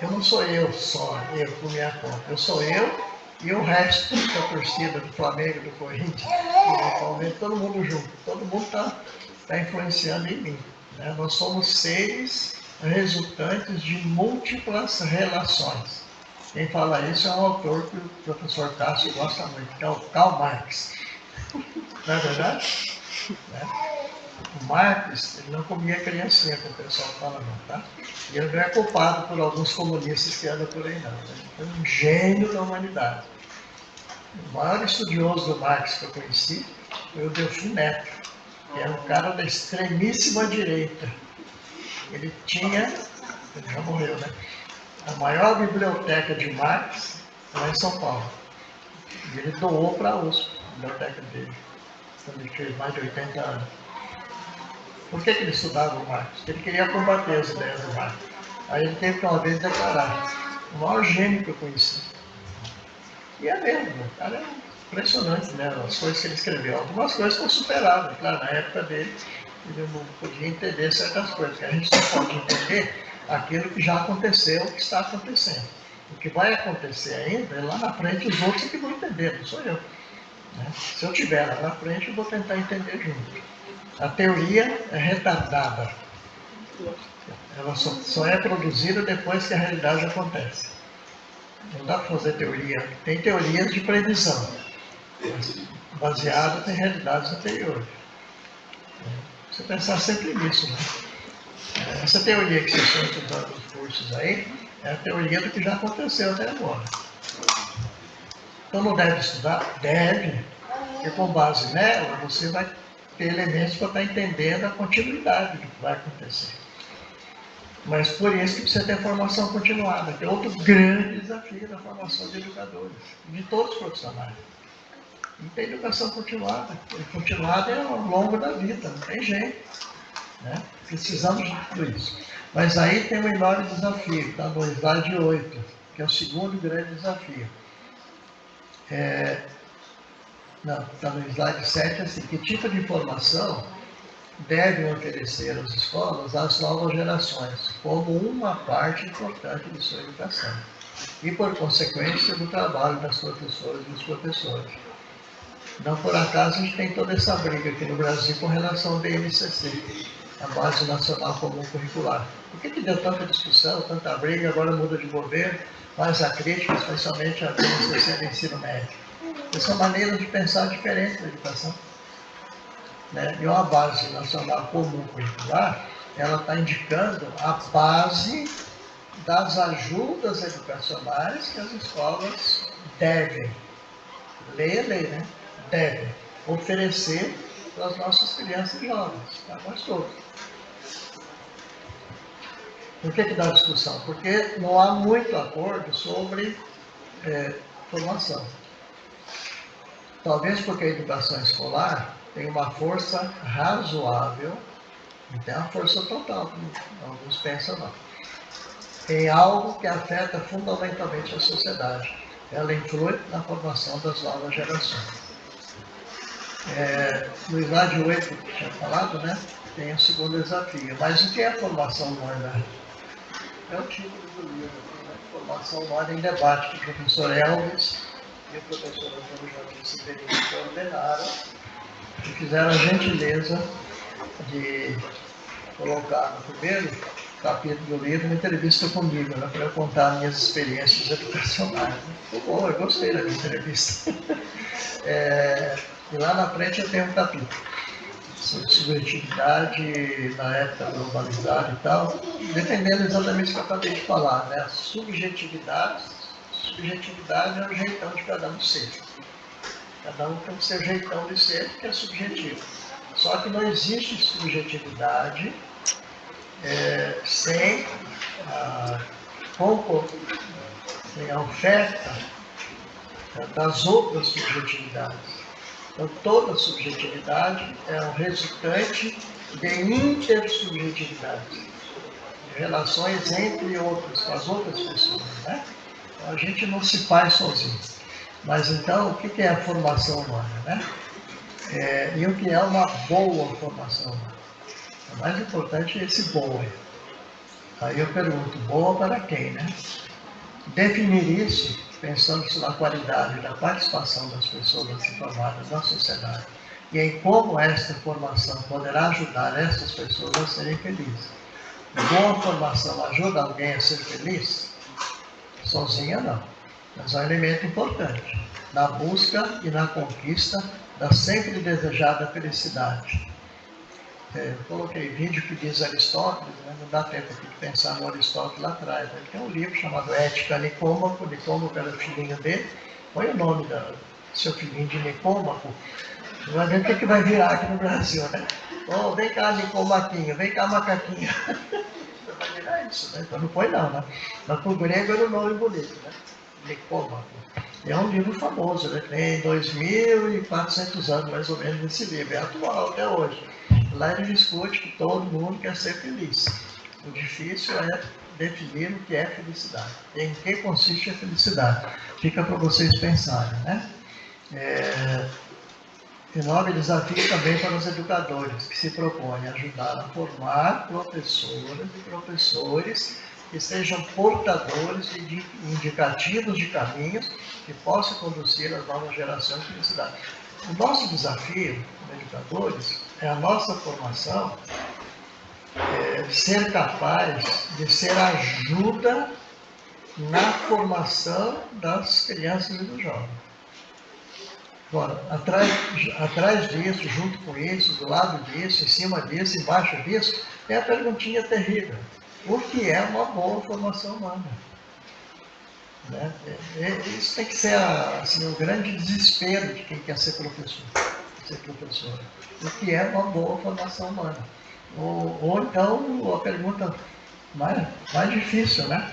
Eu não sou eu só, eu por minha conta. Eu sou eu e o resto da torcida do Flamengo, do Corinthians, do Palmeiras, todo mundo junto. Todo mundo está influenciando em mim. Né? Nós somos seres resultantes de múltiplas relações. Quem fala isso é um autor que o professor Cássio gosta muito, que é o Karl Marx. Não é verdade? Né? O Marx, ele não comia criancinha, como o pessoal fala não, tá? E ele não é culpado por alguns comunistas que andam por aí não. Ele foi um gênio da humanidade. O maior estudioso do Marx que eu conheci foi o Delfim Neto, que era um cara da extremíssima direita. Ele já morreu, né? A maior biblioteca de Marx lá em São Paulo. E ele doou para a USP, a biblioteca dele, quando ele fez mais de 80 anos. Por que ele estudava o Marx? Porque ele queria combater as ideias do Marx. Aí ele teve que uma vez declarar: o maior gênio que eu conheci. E é mesmo, o cara é impressionante, né? As coisas que ele escreveu. Algumas coisas foram superadas, claro, na época dele ele não podia entender certas coisas, porque a gente só pode entender aquilo que já aconteceu, o que está acontecendo. O que vai acontecer ainda é lá na frente os outros que vão entender, não sou eu. Né? Se eu estiver lá na frente, eu vou tentar entender junto. A teoria é retardada. Ela só é produzida depois que a realidade acontece. Não dá para fazer teoria. Tem teorias de previsão, baseadas em realidades anteriores. Você pensar sempre nisso, né? Essa teoria que vocês estão estudando nos cursos aí, é a teoria do que já aconteceu até agora. Então não deve estudar? Deve. Porque com base nela, você vai ter elementos para estar entendendo a continuidade do que vai acontecer. Mas por isso que precisa ter formação continuada, que é outro grande desafio da formação de educadores, de todos os profissionais. E tem educação continuada. E continuada é ao longo da vida, não tem jeito. Né? Precisamos de tudo isso. Mas aí tem um enorme desafio, está no slide 8, que é o segundo grande desafio. Está no slide 7, assim, que tipo de informação devem oferecer às escolas às novas gerações, como uma parte importante de sua educação, e por consequência do trabalho das professoras e dos professores. Não por acaso a gente tem toda essa briga aqui no Brasil com relação ao BNCC, a Base Nacional Comum Curricular. Por que deu tanta discussão, tanta briga, agora muda de governo, mas a crítica, especialmente a BNCC do ensino médio? Essa maneira de pensar diferente da educação. Né? E uma Base Nacional Comum Curricular, ela está indicando a base das ajudas educacionais que as escolas devem, lei, né? Devem oferecer para as nossas crianças e jovens, para nós todos. Por que dá discussão? Porque não há muito acordo sobre formação. Talvez porque a educação escolar tem uma força razoável, não tem uma força total, como alguns pensam não. Em algo que afeta fundamentalmente a sociedade. Ela influi na formação das novas gerações. No slide 8 que tinha falado, né, tem o segundo desafio. Mas o que é a formação humana? É o título do livro, né? Formação humana em debate, que o professor Elvis e o professor Antônio Joaquim Severino coordenaram e fizeram a gentileza de colocar no primeiro capítulo do livro uma entrevista comigo, né, para eu contar minhas experiências educacionais. Ficou bom, eu gostei da minha entrevista. E lá na frente eu tenho um capítulo sobre subjetividade na época globalizada e tal, defendendo exatamente o que eu acabei de falar, né? Subjetividade é o jeitão de cada um ser. Cada um tem o seu jeitão de ser, que é subjetivo. Só que não existe subjetividade sem a oferta das outras subjetividades. Então, toda subjetividade é um resultante de intersubjetividade, de relações entre outros, com as outras pessoas. Né? A gente não se faz sozinho. Mas então, o que é a formação humana, né? E o que é uma boa formação humana? O mais importante é esse boa. Aí eu pergunto, boa para quem, né? Definir isso, pensando na qualidade da participação das pessoas informadas na sociedade e em como esta formação poderá ajudar essas pessoas a serem felizes. Boa formação ajuda alguém a ser feliz? Sozinha não, mas é um elemento importante na busca e na conquista da sempre desejada felicidade. Eu coloquei vídeo que diz Aristóteles, né? Não dá tempo aqui de pensar no Aristóteles lá atrás. Ele tem um livro chamado Ética Nicômaco, Nicômaco era o filhinho dele. Põe o nome do seu filhinho de Nicômaco. Vai ver o que vai virar aqui no Brasil, né? Oh, vem cá, Nicomaquinho, vem cá, macaquinho. Vai virar isso, né? Então não põe não, né? Mas para o grego era um nome bonito, né? Nicômaco. É um livro famoso, né? Tem 2.400 anos mais ou menos esse livro. É atual até hoje. Lá ele discute que todo mundo quer ser feliz. O difícil é definir o que é felicidade. Em que consiste a felicidade? Fica para vocês pensarem, né? Enorme desafio também para os educadores, que se propõem a ajudar a formar professoras e professores que sejam portadores de indicativos de caminhos que possam conduzir as novas gerações à felicidade. O nosso desafio, como educadores, é a nossa formação, ser capaz de ser ajuda na formação das crianças e dos jovens. Agora, atrás disso, junto com isso, do lado disso, em cima disso, embaixo disso, tem a perguntinha terrível. O que é uma boa formação humana? Né? Isso tem que ser assim, o grande desespero de quem quer ser professor, ser professora. O que é uma boa formação humana? Ou então, a pergunta mais difícil, né?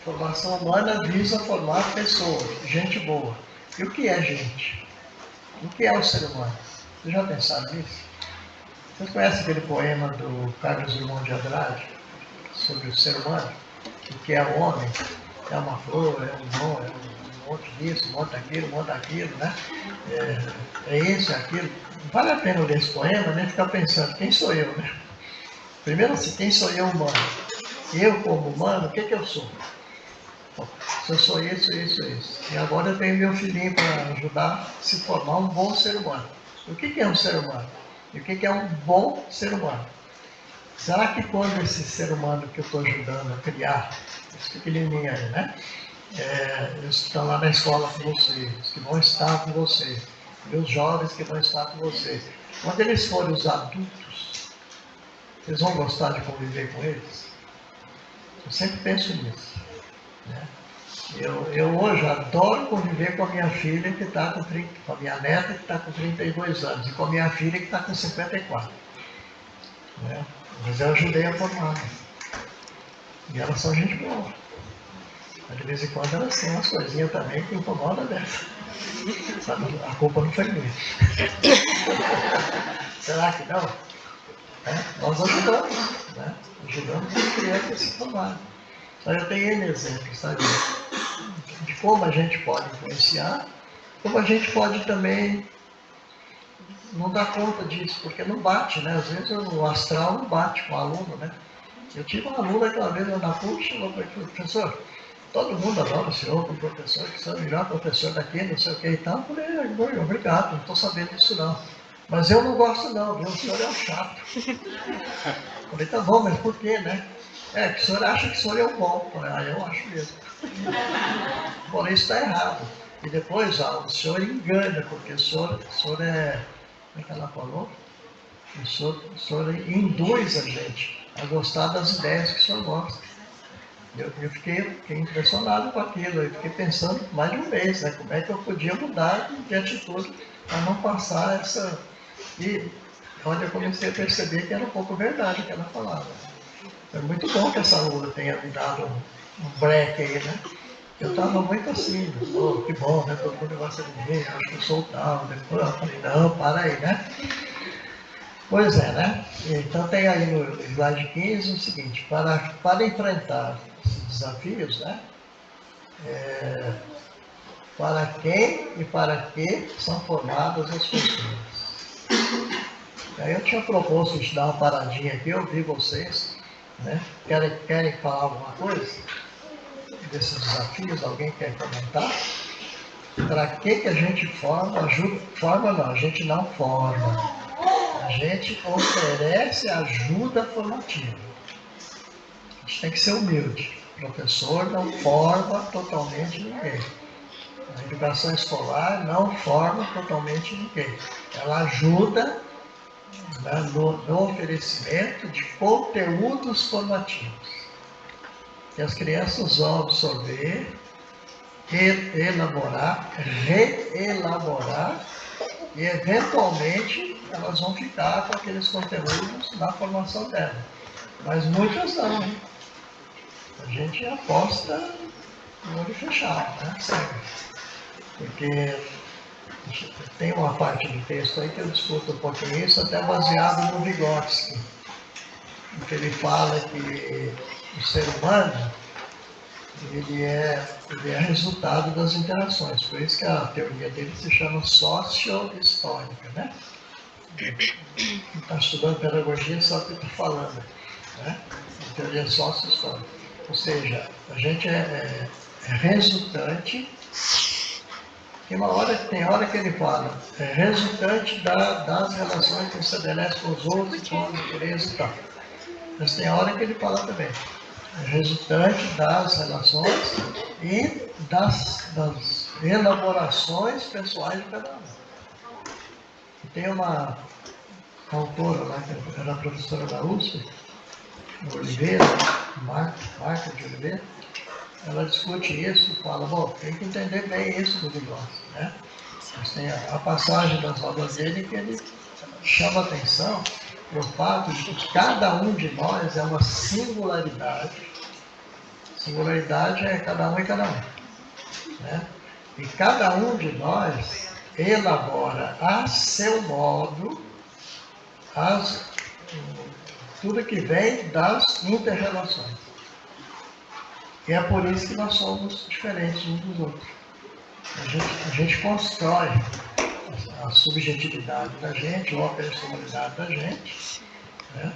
Formação humana visa formar pessoas, gente boa. E o que é gente? O que é o ser humano? Vocês já pensaram nisso? Vocês conhecem aquele poema do Carlos Drummond de Andrade sobre o ser humano? O que é o homem? É uma flor, é um dom, é um monte disso, um monte daquilo, né? É isso, é aquilo. Não vale a pena ler esse poema, nem ficar pensando, quem sou eu, né? Primeiro assim, quem sou eu humano? Eu como humano, o que eu sou? Bom, se eu sou isso. E agora eu tenho meu filhinho para ajudar a se formar um bom ser humano. O que é um ser humano? E o que é um bom ser humano? Será que quando esse ser humano que eu estou ajudando a criar, esse pequenininho aí, né? Eles estão lá na escola com vocês, que vão estar com vocês, e os jovens que vão estar com vocês. Quando eles forem os adultos, vocês vão gostar de conviver com eles? Eu sempre penso nisso. Né? Eu hoje adoro conviver com a minha filha que está com a minha neta que está com 32 anos e com a minha filha que está com 54. Né? Mas eu ajudei a formar. E elas são gente boa. Mas de vez em quando elas têm umas coisinhas também que incomodam dessa. Sabe? A culpa não foi minha. Será que não? Nós ajudamos. Né? Ajudamos as crianças a se formarem. Então eu tenho N exemplos, sabe? De como a gente pode influenciar, como a gente pode também não dar conta disso, porque não bate, né? Às vezes o astral não bate com o aluno, né? Eu tive uma aluna aquela vez na PUC, chegou para mim, professor, todo mundo adora o senhor como professor, que você é o melhor professor daqui, não sei o que e tal. Eu falei, obrigado, não estou sabendo disso não. Mas eu não gosto não, viu? O senhor é um chato. Eu falei, tá bom, mas por quê, né? Que o senhor acha que o senhor é o bom. Eu falei, eu acho mesmo. Bom, isso está errado. E depois, o senhor engana, porque o senhor é... Como é que ela falou? O senhor induz a gente a gostar das ideias que o senhor gosta. Eu fiquei impressionado com aquilo. Eu fiquei pensando mais de um mês, né? Como é que eu podia mudar de atitude para não passar essa... E onde eu comecei a perceber que era um pouco verdade o que ela falava. É muito bom que essa aluna tenha me dado um break aí, né? Eu estava muito assim, que bom, né? Todo mundo gosta de mim, acho que eu sou tal. Depois eu falei, não, para aí, né? Pois é, né? Então tem aí no slide 15 o seguinte, para enfrentar esses desafios, né? Para quem e para que são formadas as pessoas. Aí eu tinha proposto de dar uma paradinha aqui, eu ouvi vocês, né? Querem falar alguma coisa desses desafios? Alguém quer comentar? Para que a gente forma? Forma não, a gente não forma. A gente oferece ajuda formativa. A gente tem que ser humilde. O professor não forma totalmente ninguém. A educação escolar não forma totalmente ninguém. Ela ajuda, né, no oferecimento de conteúdos formativos. Que as crianças vão absorver, elaborar, reelaborar e, eventualmente, elas vão ficar com aqueles conteúdos na formação dela. Mas muitas não. Hein? A gente aposta no olho fechado, né? Sério. Porque tem uma parte do texto aí que eu discuto um pouquinho isso, até baseado no Vygotsky, que ele fala que o ser humano ele é resultado das interações, por isso que a teoria dele se chama socio-histórica, né? Quem está estudando pedagogia sabe o que eu estou falando, né? A teoria socio-histórica, ou seja, a gente é resultante. Tem hora que ele fala, é resultante das relações que se estabelece com os outros, com a natureza e tal. Mas tem hora que ele fala também, é resultante das relações e das elaborações pessoais de cada um. E tem uma autora lá, que era professora da USP, Oliveira, Marta de Oliveira, ela discute isso e fala, bom, tem que entender bem isso do Vygotsky, né? Mas tem a passagem das obras dele que ele chama atenção para o fato de que cada um de nós é uma singularidade. Singularidade é cada um e cada um, né? E cada um de nós elabora a seu modo tudo que vem das inter-relações. E é por isso que nós somos diferentes uns dos outros. A gente constrói a subjetividade da gente, ou a personalidade da gente, né?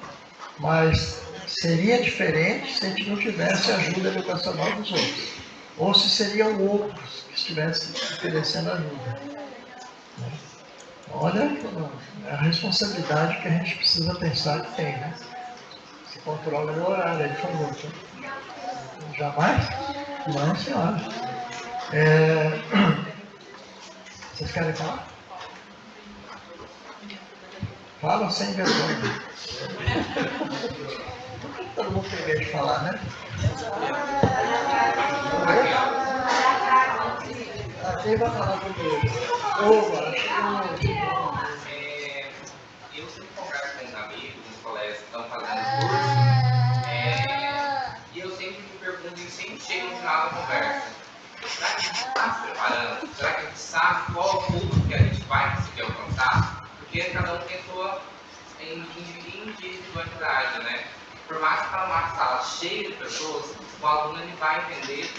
Mas seria diferente se a gente não tivesse a ajuda educacional dos outros. Ou se seriam outros que estivessem oferecendo ajuda. Né? Olha a responsabilidade que a gente precisa pensar que tem, né? Se controla o horário, ele falou. Jamais? Não, senhora. Vocês querem falar? Fala sem vergonha. Todo mundo tem medo de falar, né? Quem vai falar primeiro? Eu sempre converso com os amigos, os colegas que estão fazendo curso, e eu sempre me pergunto e sempre chego no final da conversa. Será que a gente está se preparando? Será que a gente sabe qual é o público que a gente vai conseguir alcançar? Porque cada um tem sua individualidade, né? Por mais que está numa sala cheia de pessoas, o aluno ele vai entender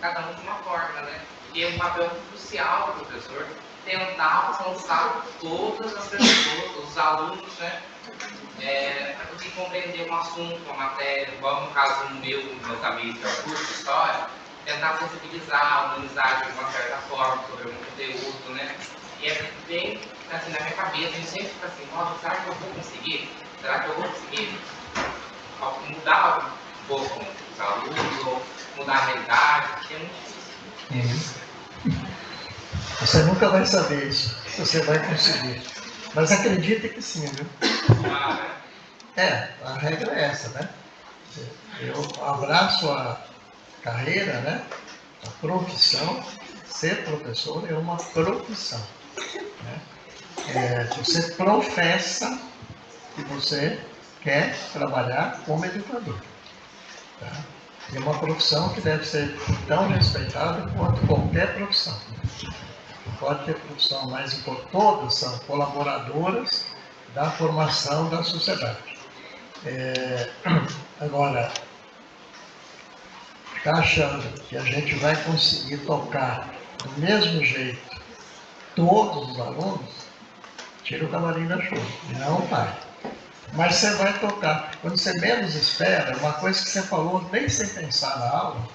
cada um de uma forma, né? E é um papel crucial do professor tentar alcançar todas as pessoas, os alunos, né? Para conseguir compreender um assunto, uma matéria, igual no caso do meus amigos que é o curso de história, tentar sensibilizar, humanizar de uma certa forma sobre um conteúdo, né? E é bem assim, na minha cabeça, a gente sempre fica assim, nossa, será que eu vou conseguir? Será que eu vou conseguir mudar um pouco os alunos, ou mudar a realidade? Porque é muito difícil. Você nunca vai saber isso, se você vai conseguir. Mas acredita que sim, viu? A regra é essa, né? Eu abraço a carreira, né? A profissão. Ser professor é uma profissão. Né? Você professa que você quer trabalhar como educador. Tá? É uma profissão que deve ser tão respeitada quanto qualquer profissão. Pode ter profissão, mas todas são colaboradoras da formação da sociedade. Agora, está achando que a gente vai conseguir tocar do mesmo jeito todos os alunos, tira o cavalinho da chuva. Não vai. Mas você vai tocar. Quando você menos espera, uma coisa que você falou nem sem pensar na aula,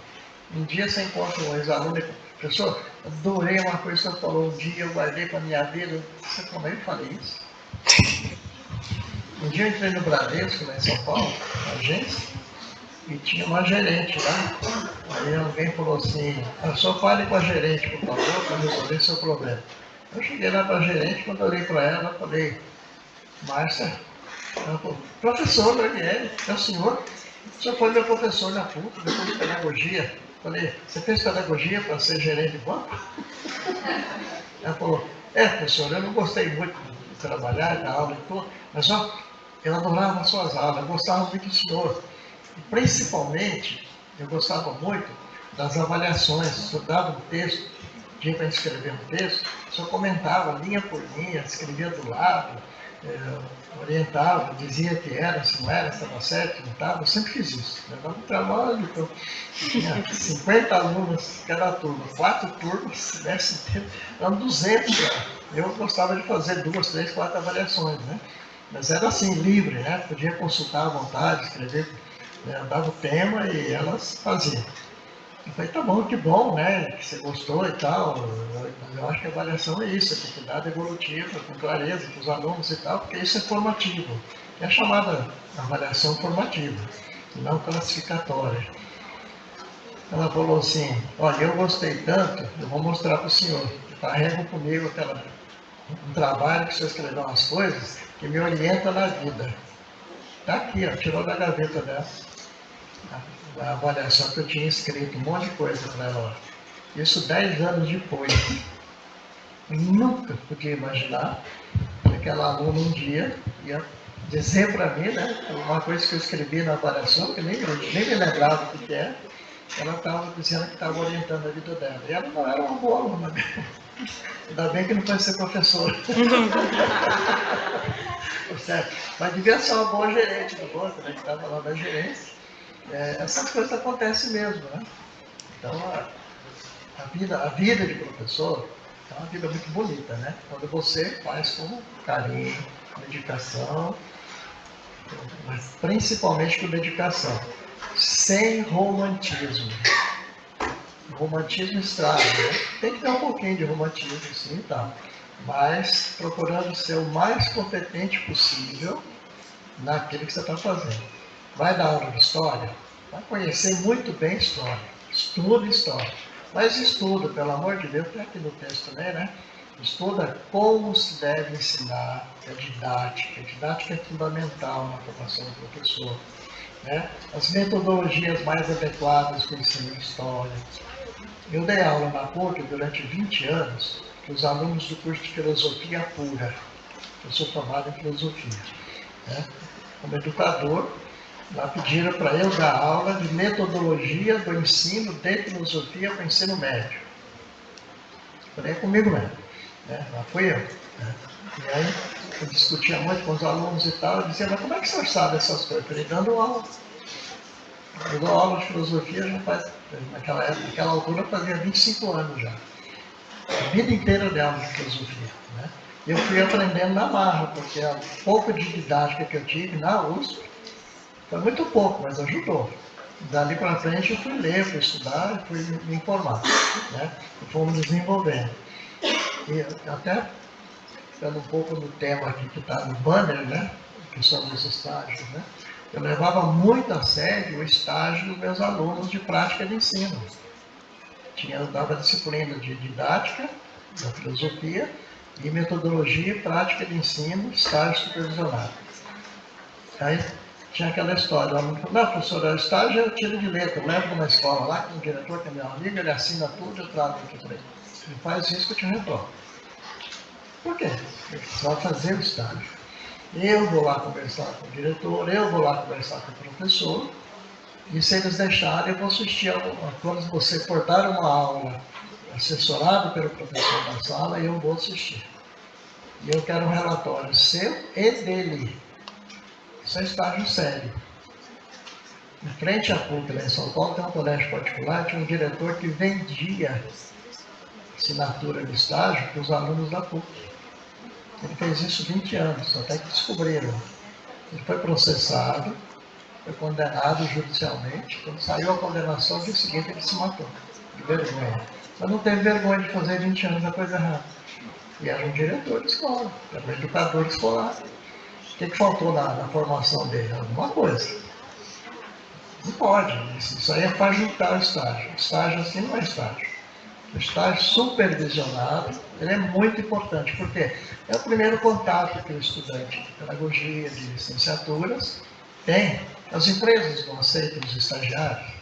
um dia você encontra um ex-aluno e professor, adorei uma coisa que você falou um dia, eu guardei para a minha vida. Você como é que eu falei isso? Um dia eu entrei no Bradesco, lá em São Paulo, na agência, e tinha uma gerente lá. Aí alguém falou assim, só fale com a gerente, por favor, para resolver seu problema. Eu cheguei lá para a gerente, quando eu olhei para ela, eu falei, Márcia, ela falou, professor Daniel, é o senhor foi meu professor na PUC, depois de pedagogia. Eu falei, você fez pedagogia para ser gerente de banco? Ela falou, professor, eu não gostei muito de trabalhar, da aula e tudo, mas eu adorava as suas aulas, eu gostava muito do senhor. E principalmente, eu gostava muito das avaliações. O senhor dava um texto, dia para escrever um texto, o senhor comentava linha por linha, escrevia do lado, orientava, dizia que era, se não era, estava certo, não estava. Eu sempre fiz isso. Levava um trabalho, então, tinha 50 alunos cada turma, 4 turmas, semestre inteiro, eram 200 já. Eu gostava de fazer 2, 3, 4 avaliações, né? Mas era assim, livre, né? Podia consultar à vontade, escrever, dava o tema e elas faziam. Eu falei, tá bom, que bom, né? Que você gostou e tal. Eu acho que a avaliação é isso, tem que dar evolutiva, com clareza para os alunos e tal, porque isso é formativo. É chamada avaliação formativa, não classificatória. Ela falou assim, olha, eu gostei tanto, eu vou mostrar para o senhor. Eu carrego comigo um trabalho que o senhor escreveu umas coisas que me orienta na vida. Está aqui, ó, tirou da gaveta dela. A avaliação que eu tinha escrito, um monte de coisa para ela. Isso 10 anos depois. Eu nunca podia imaginar que aquela aluna um dia ia dizer para mim, né, uma coisa que eu escrevi na avaliação, que nem me lembrava o que é, ela estava dizendo que estava orientando a vida dela. E ela não era uma boa aluna. Ainda bem que não foi ser professora. Certo? Mas devia ser uma boa gerente do banco, né, que estava lá na gerência. Essas coisas acontecem mesmo, né? Então, a vida de professor é uma vida muito bonita, né? Quando você faz com carinho, dedicação, mas principalmente com dedicação, sem romantismo. O romantismo estraga, né? Tem que ter um pouquinho de romantismo, sim, tá? Mas procurando ser o mais competente possível naquilo que você está fazendo. Vai dar aula de história, vai conhecer muito bem história, estuda história, mas estuda, pelo amor de Deus, tem aqui no texto também, né? Estuda como se deve ensinar, a didática é fundamental na formação do professor, né? As metodologias mais adequadas para o ensino de história. Eu dei aula na PUC durante 20 anos para os alunos do curso de Filosofia Pura, eu sou formado em Filosofia, né? Como educador, lá pediram para eu dar aula de metodologia do ensino de filosofia para o ensino médio. Falei, é comigo mesmo, né? Lá fui eu. Né? E aí eu discutia muito com os alunos e tal, eu dizia, mas como é que o senhor sabe essas coisas? Eu falei, dando aula. Eu dou aula de filosofia já faz, naquela altura fazia 25 anos já. A vida inteira eu dei aula de filosofia. Né? Eu fui aprendendo na marra, porque a pouco de didática que eu tive na USP, foi muito pouco, mas ajudou. Dali para frente eu fui ler, fui estudar, fui me informar, né? E fomos desenvolvendo. E até, ficando um pouco no tema aqui que está no banner, né? Que são os estágios, né? Eu levava muito a sério o estágio dos meus alunos de prática de ensino. Eu dava disciplina de didática, da filosofia, e metodologia e prática de ensino, estágio supervisionado. Aí, tinha aquela história, o aluno falou, não, professor, o estágio eu tiro de letra, eu levo numa escola lá, com o diretor, que é meu amigo, ele assina tudo, eu trago aqui para ele. Ele faz isso que eu te reprovo. Por quê? Ele só fazer o estágio. Eu vou lá conversar com o diretor, eu vou lá conversar com o professor, e se eles deixarem, eu vou assistir, quando você for dar uma aula assessorado pelo professor da sala, eu vou assistir. E eu quero um relatório seu e dele. Isso é estágio sério. Em frente à PUC, lá em São Paulo, tem um colégio particular, tinha um diretor que vendia assinatura de estágio para os alunos da PUC. Ele fez isso 20 anos, até que descobriram. Ele foi processado, foi condenado judicialmente. Quando saiu a condenação, no dia seguinte ele se matou, de vergonha. Mas não teve vergonha de fazer 20 anos a coisa errada. E era um diretor de escola, era um educador escolar. O que faltou na formação dele? Alguma coisa. Não pode. Isso aí é para juntar o estágio. O estágio assim não é estágio. O estágio supervisionado, ele é muito importante, porque é o primeiro contato que o estudante de pedagogia, de licenciaturas, tem. As empresas não aceitam os estagiários,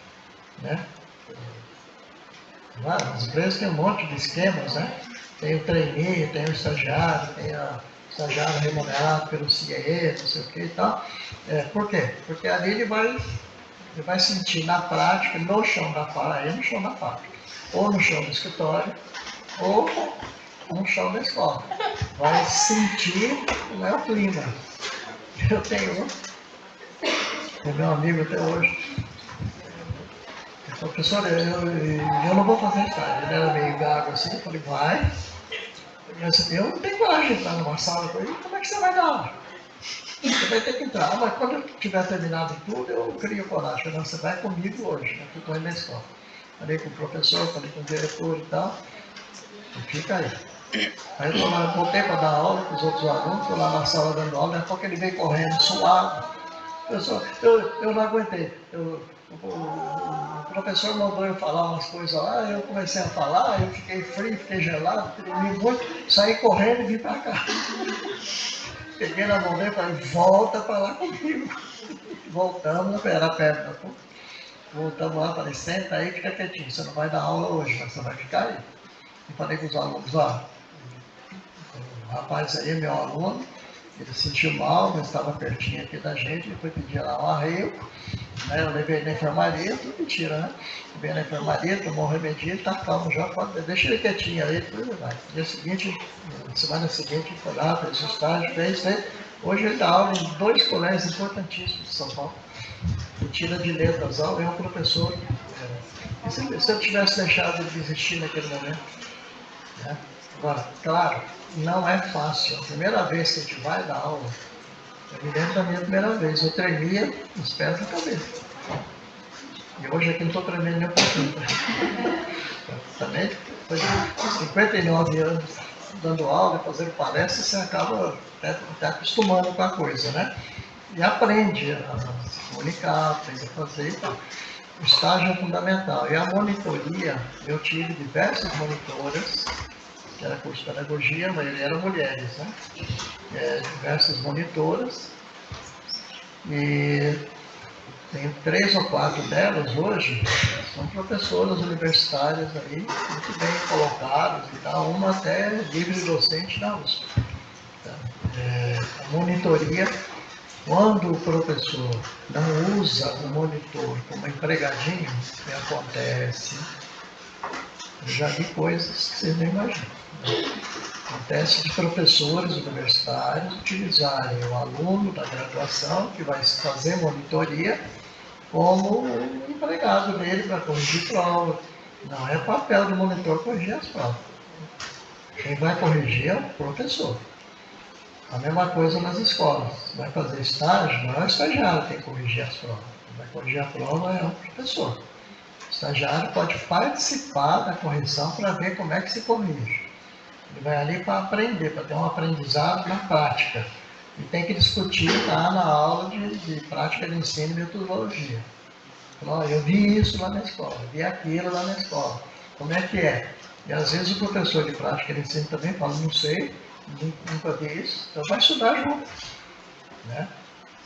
né? As empresas têm um monte de esquemas, né? Tem o trainee, tem o estagiário, tem o estagiário remunerado pelo CIE, não sei o que e tal. Por quê? Porque ali ele vai sentir na prática, no chão da fábrica, ou no chão do escritório, ou no chão da escola. Vai sentir o clima. Eu tenho meu amigo até hoje. Professor, eu não vou fazer estágio. Ele era meio gago assim, eu falei, vai. Eu não tenho coragem de entrar numa sala com ele, como é que você vai dar aula? Você vai ter que entrar, mas quando eu tiver terminado tudo, eu crio coragem. Eu falei, você vai comigo hoje, né? Estou com ele na escola. Falei com o professor, falei com o diretor e tal, e fica aí. Aí eu voltei para dar aula com os outros alunos, estou lá na sala dando aula, daqui a pouco ele veio correndo, suado. Professor, eu não aguentei. O professor mandou eu falar umas coisas lá, eu comecei a falar, eu fiquei frio, fiquei gelado, tremi muito, saí correndo e vim para cá. Peguei na mão dele e falei, volta para lá comigo. Voltamos, era perto da PUC. Voltamos lá, falei, senta aí, fica quietinho, você não vai dar aula hoje, mas você vai ficar aí. E falei com os alunos, ó, o rapaz aí, meu aluno, ele se sentiu mal, mas estava pertinho aqui da gente, ele foi pedir lá um arreio, né? Eu levei ele na enfermaria, tudo mentira, né? Levei na enfermaria, tomou um remedinho, ele tá calmo já, deixa ele quietinho aí, tudo vai. Dia seguinte, semana seguinte, ele foi lá, fez o estágio, fez. Hoje ele dá aula em 2 colégios importantíssimos de São Paulo. Ele tira de letras aula, é um professor. Se eu tivesse deixado ele desistir naquele momento, né? Agora, claro, não é fácil. A primeira vez que a gente vai dar aula, eu me lembro da minha primeira vez, eu tremia os pés da cabeça. E hoje aqui não estou tremendo nem um pouquinho. Também, depois de 59 anos dando aula, fazendo palestra, você acaba até acostumando com a coisa, né? E aprende a se comunicar, aprende a fazer e tal. O estágio é fundamental. E a monitoria, eu tive diversas monitoras, que era curso de pedagogia, mas eram mulheres, né? Diversas monitoras, e tenho 3 ou 4 delas hoje, são professoras universitárias aí, muito bem colocadas e tal, uma até livre docente na USP. A monitoria, quando o professor não usa o monitor como empregadinho, o que acontece? Eu já vi coisas que vocês não imaginam. Acontece de professores universitários utilizarem o aluno da graduação, que vai fazer monitoria, como um empregado dele para corrigir prova. Não é papel do monitor corrigir as provas. Quem vai corrigir é o professor. A mesma coisa nas escolas. Vai fazer estágio, não é o estagiário que tem que corrigir as provas. Quem vai corrigir a prova é o professor. O estagiário pode participar da correção para ver como é que se corrige. Ele vai ali para aprender, para ter um aprendizado na prática. E tem que discutir lá na aula de prática de ensino e metodologia. Então, eu vi isso lá na escola, vi aquilo lá na escola. Como é que é? E às vezes o professor de prática de ensino também fala, não sei, nunca vi isso, então vai estudar junto. Né?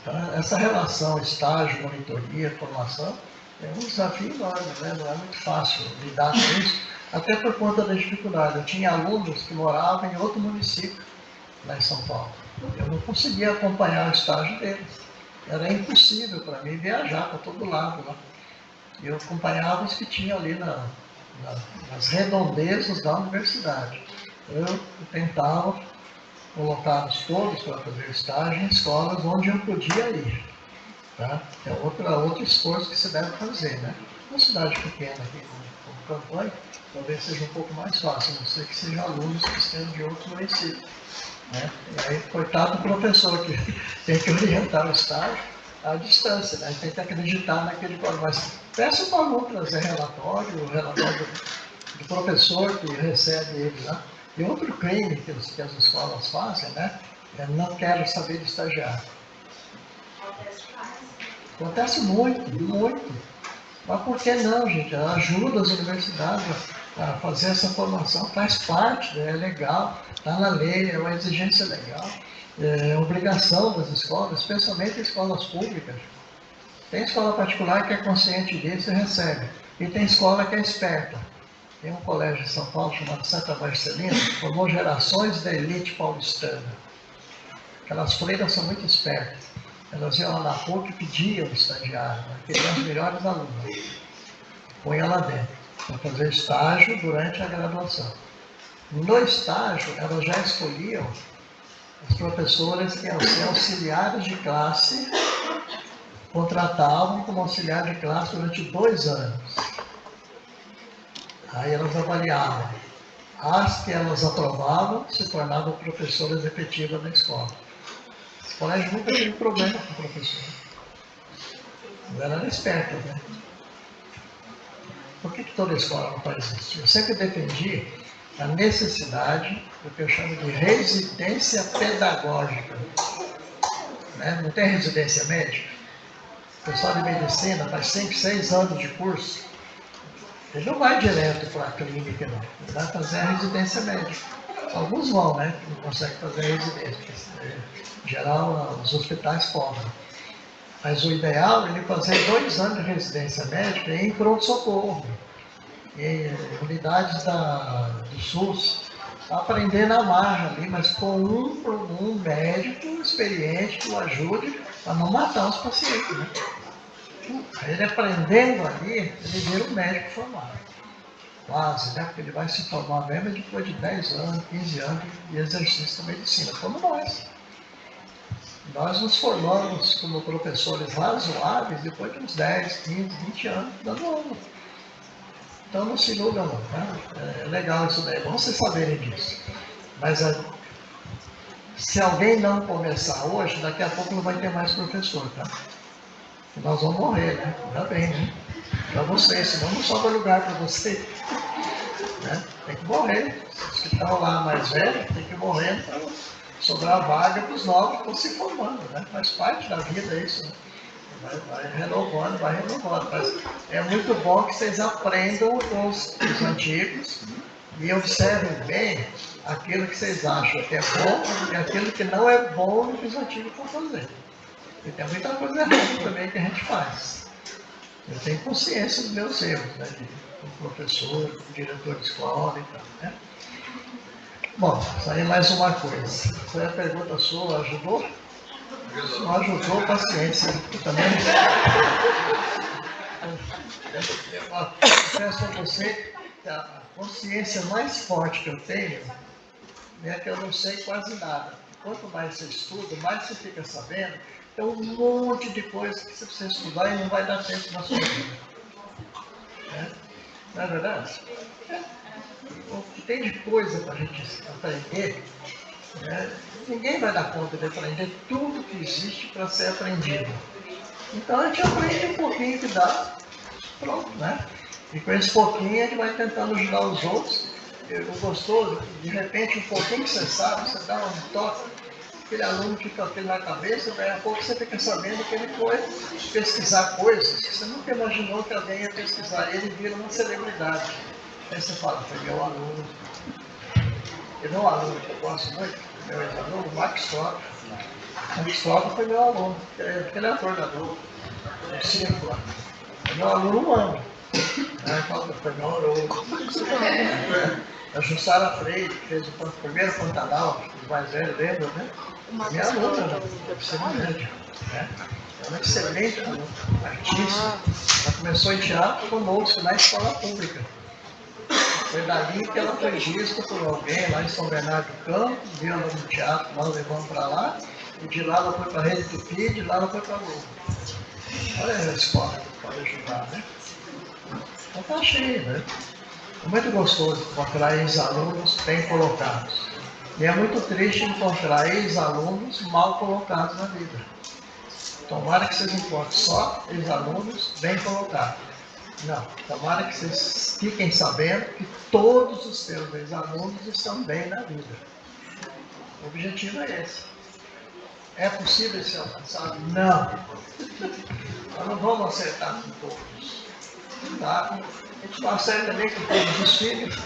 Então, essa relação estágio, monitoria, formação, é um desafio enorme, né? Não é muito fácil lidar com isso. Até por conta da dificuldade. Eu tinha alunos que moravam em outro município, lá em São Paulo. Eu não conseguia acompanhar o estágio deles. Era impossível para mim viajar para todo lado lá. Eu acompanhava os que tinham ali nas redondezas da universidade. Eu tentava colocá-los todos para fazer estágio em escolas onde eu podia ir. Tá? É outro esforço que se deve fazer, né? Uma cidade pequena aqui, como Campanha, talvez seja um pouco mais fácil, a não ser que sejam alunos que estejam de outros municípios. Né? E aí, coitado do professor que tem que orientar o estágio à distância, né? Tem que acreditar naquele quadro. Mas peça para o aluno trazer o relatório do professor que recebe ele lá. E outro crime que as escolas fazem, né? É não quero saber de estagiário. Acontece muito, muito. Mas por que não, gente? Ajuda as universidades a fazer essa formação, faz parte, né? É legal, está na lei, é uma exigência legal, é obrigação das escolas, especialmente escolas públicas. Tem escola particular que é consciente disso e recebe. E tem escola que é esperta. Tem um colégio em São Paulo chamado Santa Marcelina, que formou gerações da elite paulistana. Aquelas freiras são muito espertas. Elas iam lá na PUC e pediam estagiário, né? Queriam os melhores alunos. Põe lá dentro, para fazer estágio durante a graduação. No estágio, elas já escolhiam as professoras que iam ser auxiliares de classe, contratavam como auxiliar de classe durante 2 anos. Aí elas avaliavam. As que elas aprovavam se tornavam professoras efetivas da escola. Os colégios nunca tiveram problema com o professor. Ela era esperta, né? Por que toda escola não faz isso? Eu sempre defendi a necessidade do que eu chamo de residência pedagógica. Né? Não tem residência médica? O pessoal de medicina faz 5, 6 anos de curso. Ele não vai direto para a clínica, não. Ele vai fazer a residência médica. Alguns vão, né? Que não conseguem fazer a residência. Em geral, os hospitais cobram. Mas o ideal é ele fazer 2 anos de residência médica em pronto-socorro, em unidades do SUS, aprender na marra ali, mas com um médico experiente que o ajude a não matar os pacientes. Né? Ele aprendendo ali, ele vira um médico formado. Quase, né? Porque ele vai se formar mesmo depois de 10 anos, 15 anos de exercício da medicina, como nós. Nós nos formamos como professores razoáveis depois de uns 10, 15, 20 anos dando aula. Então não se iludam, não. Tá? É legal isso daí, é bom vocês saberem disso. Mas se alguém não começar hoje, daqui a pouco não vai ter mais professor, tá? E nós vamos morrer, né? Ainda bem, né? Para vocês, senão não sobra lugar para vocês. Né? Tem que morrer. Os que estão lá mais velhos, tem que morrer para sobrar vaga para os novos que estão se formando, né? Faz parte da vida isso, né? Vai renovando, vai renovando. Mas é muito bom que vocês aprendam os antigos e observem bem aquilo que vocês acham que é bom e aquilo que não é bom no que os antigos estão fazendo. E tem muita coisa errada também que a gente faz. Eu tenho consciência dos meus erros, né? Como professor, como diretor de escola e tal, né? Bom, isso aí é mais uma coisa. Foi a pergunta sua, ajudou? Se não ajudou, paciência. Eu também peço a você que a consciência mais forte que eu tenho é que eu não sei quase nada. Quanto mais você estuda, mais você fica sabendo. Tem um monte de coisa que você precisa estudar e não vai dar tempo na sua vida. Não é verdade? O que tem de coisa para a gente aprender, ninguém vai dar conta de aprender tudo que existe para ser aprendido. Então a gente aprende um pouquinho que dá, pronto, né? E com esse pouquinho a gente vai tentando ajudar os outros. O gostoso, de repente um pouquinho que você sabe, você dá um toque, aquele aluno fica aquilo na cabeça, daí a pouco você fica sabendo que ele foi pesquisar coisas que você nunca imaginou que alguém ia pesquisar, ele vira uma celebridade. Aí você fala, foi meu aluno. E meu aluno que eu gosto muito, meu ex-aluno, o Max Trotto. O Max Trotto foi meu aluno, porque ele é ator da Globo, no circo lá. Foi meu aluno um ano. Foi meu aluno. A Jussara Freire, que fez o primeiro Pantanal, os mais velhos lembram, né? Minha aluna, né? Ensino médio. Né? É uma excelente aluna, artista. Ela começou em teatro conosco na escola pública. Foi dali que ela foi vista por alguém lá em São Bernardo do Campo, viu ela no teatro, nós levamos para lá, e de lá ela foi para a Rede Tupi, de lá ela foi para a Globo. Olha a escola que pode ajudar, né? Então está cheio, né? É muito gostoso encontrar ex-alunos bem colocados. E é muito triste encontrar ex-alunos mal colocados na vida. Tomara que vocês encontrem só ex-alunos bem colocados. Não, tomara que vocês fiquem sabendo que todos os seus ex-alunos estão bem na vida. O objetivo é esse. É possível ser alcançado? Não. Nós não vamos acertar com todos. Tá? A gente não acerta nem com todos os filhos.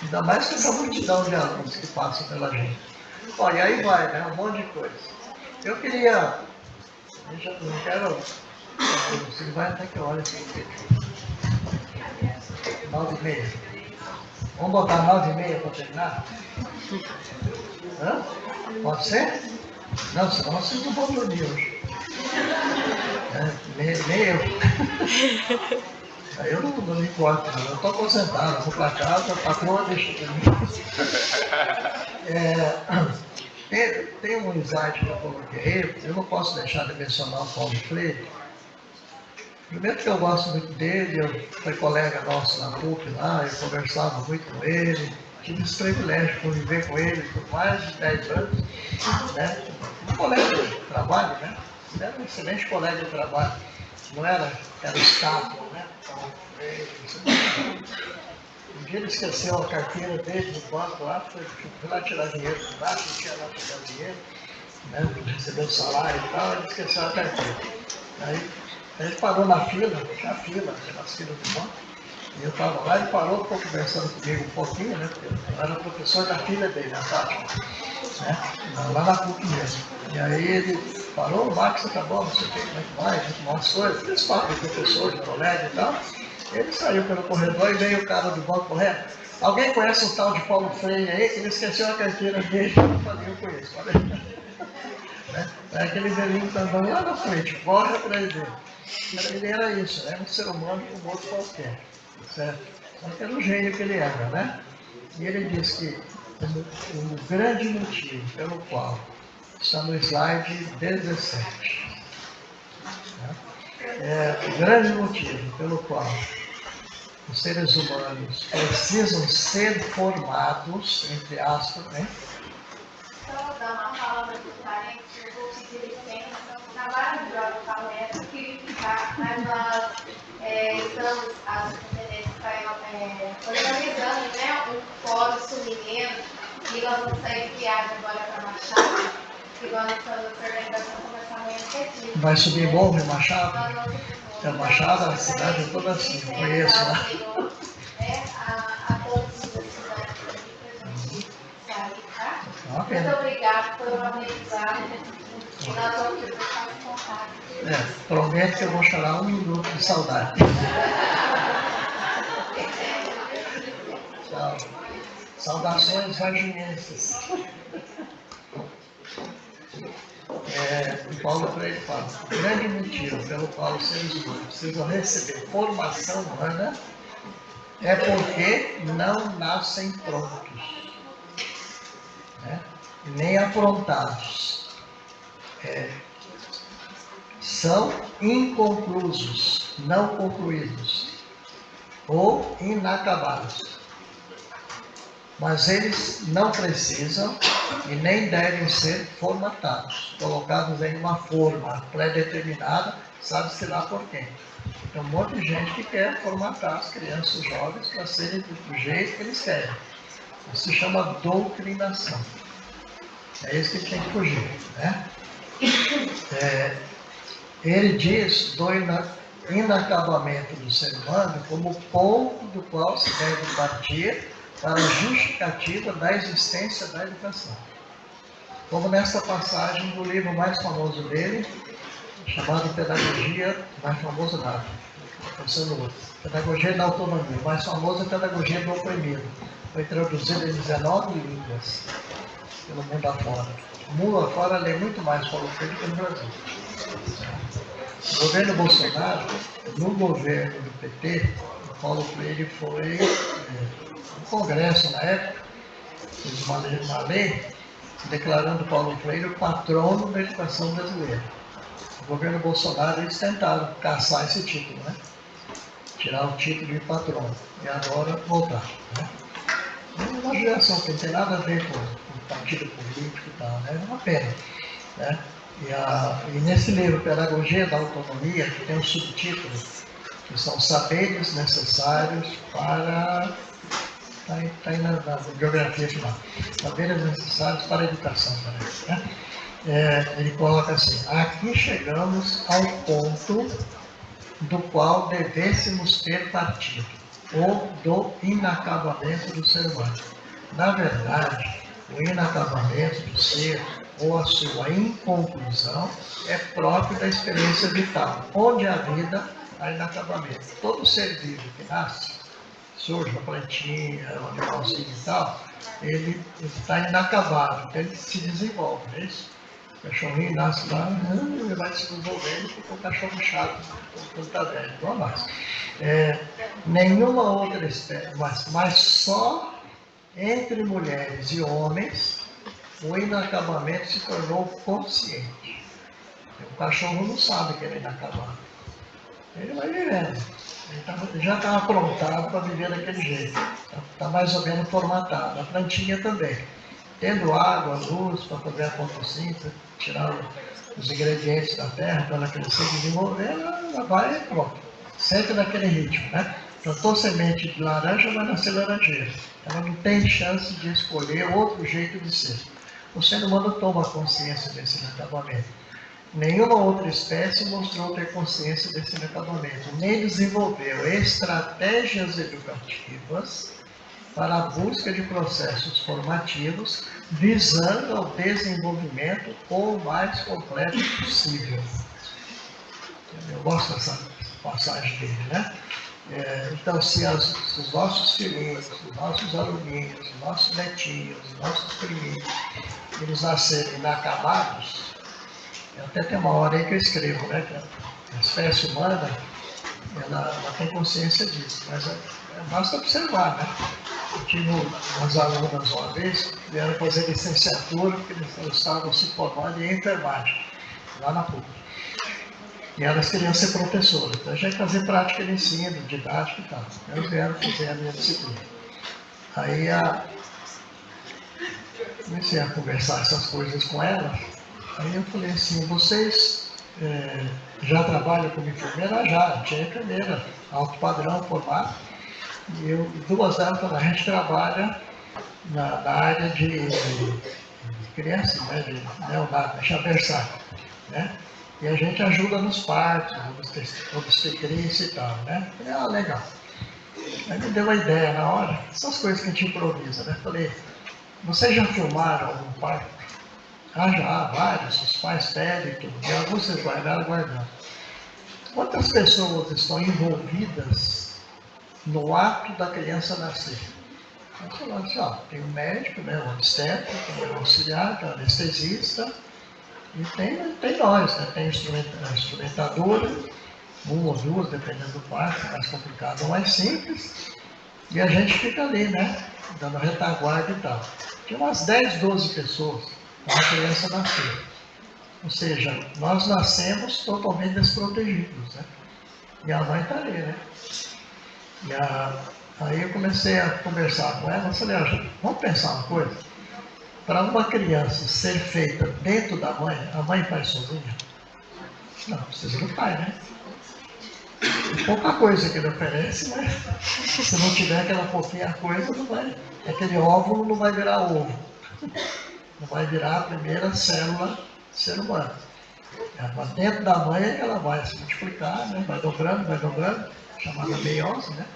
Ainda mais com essa multidão de alunos que passam pela gente. Olha, e aí vai, né? Um monte de coisa. Eu queria... Eu não quero... Você vai até que hora assim. 9h30. Vamos botar 9h30 para terminar? Hã? Pode ser? Não, senão vocês não vão dormir hoje. Nem eu. Aí eu não me importo, não. Eu estou aposentado, eu vou para casa, a patroa deixa para mim. Tem um insight que eu coloquei, eu não posso deixar de mencionar o Paulo Freire. Primeiro que eu gosto muito dele, foi colega nosso na PUC lá, eu conversava muito com ele, tive esse privilégio de conviver com ele por mais de 10 anos, né? Um colega de trabalho, né? Ele era um excelente colega de trabalho, não era estátua, né? Um dia ele esqueceu a carteira dele no banco lá, foi lá tirar dinheiro do braço, não tinha lá pegar dinheiro, né? Recebeu o salário e tal, ele esqueceu a carteira. Aí ele parou na fila, tinha fila, nas filas do banco, e eu estava lá, ele parou, ficou conversando comigo um pouquinho, né? Porque eu era professor da filha dele, a Tati, né? Lá na PUC mesmo. E aí ele parou, o Max acabou, não sei o que, como é que vai, umas coisas, eles falam de professor, de colega e tal. Ele saiu pelo corredor e veio o cara do banco correto. Alguém conhece o tal de Paulo Freire aí, que ele esqueceu a carteira dele? Eu falei, eu conheço, falei. É aquele velhinho que está andando lá na frente, corre atrás dele. Ele era isso, era um ser humano como outro qualquer, certo? Só que era um gênio que ele era, né? E ele diz que o grande motivo pelo qual está no slide 17, né? O grande motivo pelo qual os seres humanos precisam ser formados, entre aspas, né? Só dar uma palavra do parente, eu vou pedir licença, na maravilhosa palestra, queria ficar, mas nós estamos, as competências organizando, né, um fórum sul-mineiro, e nós vamos sair de viagem agora para Machado, e nós estamos nessa organização começar amanhã cedo. Vai subir morro em Machado? É Machado, a cidade é toda assim, conheço lá. A todos da cidade para a gente sair, tá? Ok. Muito obrigada, foi um aprendizado. E nós vamos deixar os contatos. Prometo que eu vou chorar 1 minuto de saudade. Tchau. Saudações varginenses. O Paulo Freire fala, o grande motivo pelo qual os seres humanos precisam receber formação humana é porque não nascem prontos, né? Nem aprontados. São inconclusos, não concluídos ou inacabados. Mas eles não precisam e nem devem ser formatados, colocados em uma forma pré-determinada, sabe-se lá por quem. Tem um monte de gente que quer formatar as crianças, os jovens, para serem do jeito que eles querem. Isso se chama doutrinação. É isso que a gente tem que fugir, né? Ele diz do inacabamento do ser humano como o ponto do qual se deve partir para a justificativa da existência da educação. Como nessa passagem do livro mais famoso dele, chamado Pedagogia, mais famoso nada, pensando no outro, Pedagogia da Autonomia, o mais famoso é Pedagogia do Oprimido, foi traduzido em 19 línguas pelo mundo afora. O mundo afora lê muito mais Paulo Freire do que no Brasil. No governo Bolsonaro, no governo do PT, o Paulo Freire foi no Congresso na época, fez uma lei declarando Paulo Freire o patrono da educação brasileira. O governo Bolsonaro, eles tentaram caçar esse título, né? Tirar o título de patrão. E agora voltar, né? É uma geração que não tem nada a ver com partido político e tal, né? É uma pena, né? E nesse livro, Pedagogia da Autonomia, que tem um subtítulo, que são saberes necessários para... Está aí na biografia final. Saberes necessários para a educação, parece, né? Ele coloca assim: aqui chegamos ao ponto do qual devêssemos ter partido, ou do inacabamento do ser humano. Na verdade, o inacabamento do ser, ou a sua inconclusão, é próprio da experiência vital. Onde há vida, há inacabamento. Todo ser vivo que nasce, surge uma plantinha, um animalzinho e tal, ele está inacabado, então ele se desenvolve, não é isso? O cachorrinho nasce lá, ele vai se desenvolvendo, fica um cachorro chato quando está velho, igual nós. Nenhuma outra espécie, mas só entre mulheres e homens, o inacabamento se tornou consciente. O cachorro não sabe que ele é inacabado. Ele vai vivendo. Ele já está aprontado para viver daquele jeito. Está mais ou menos formatado. A plantinha também. Tendo água, luz, para fazer a fotossíntese, tirar os ingredientes da terra, para ela crescer e desenvolver, ela vai e pronto. Sempre naquele ritmo, né? Plantou semente de laranja, vai nascer laranjeira. Ela não tem chance de escolher outro jeito de ser. O ser humano toma consciência desse inacabamento. Nenhuma outra espécie mostrou ter consciência desse inacabamento, nem desenvolveu estratégias educativas para a busca de processos formativos visando ao desenvolvimento o mais completo possível. Eu gosto dessa passagem dele, né? Então, se os nossos filhinhos, os nossos aluninhos, os nossos netinhos, os nossos priminhos, eles nascerem inacabados, até tem uma hora aí que eu escrevo, né? Que a espécie humana, ela tem consciência disso, mas basta observar, né? Eu tive umas alunas uma vez que vieram fazer licenciatura, porque eles estavam se formando em enfermagem, lá na PUC. E elas queriam ser professoras, então a gente fazer prática de ensino, didática e tal. Elas vieram fazer a minha disciplina. Aí comecei a conversar essas coisas com elas. Aí eu falei assim: vocês já trabalham como enfermeira? Já, tinha enfermeira, alto padrão, formado. E duas delas falaram: a gente trabalha na área de criança, né, de neonato, deixa versar, né? E a gente ajuda nos partos, obstetrícia e tal, né? Falei: ah, legal. Aí me deu uma ideia na hora, essas coisas que a gente improvisa, né? Falei: vocês já filmaram algum parto? Ah, já, vários, os pais pedem tudo, e alguns vocês guardaram. Quantas pessoas estão envolvidas no ato da criança nascer? Então, falando assim: ó, tem um médico, né, um obstetra, tem um auxiliar, tem um anestesista, e tem nós, né? Tem instrumentadora, uma ou duas, dependendo do parto, mais complicado ou mais simples, e a gente fica ali, né, dando retaguarda e tal. Tinha umas 10, 12 pessoas quando a criança nasceu. Ou seja, nós nascemos totalmente desprotegidos, né? E a mãe está ali, né? Aí eu comecei a conversar com ela, falei: vamos pensar uma coisa. Para uma criança ser feita dentro da mãe, a mãe faz sozinha? Não, precisa do pai, né? Tem pouca coisa que ele oferece, mas se não tiver aquela pouquinha coisa, não vai, aquele óvulo não vai virar ovo. Não vai virar a primeira célula ser humano. Mas dentro da mãe é que ela vai se multiplicar, né? Vai dobrando, chamada meiose, né?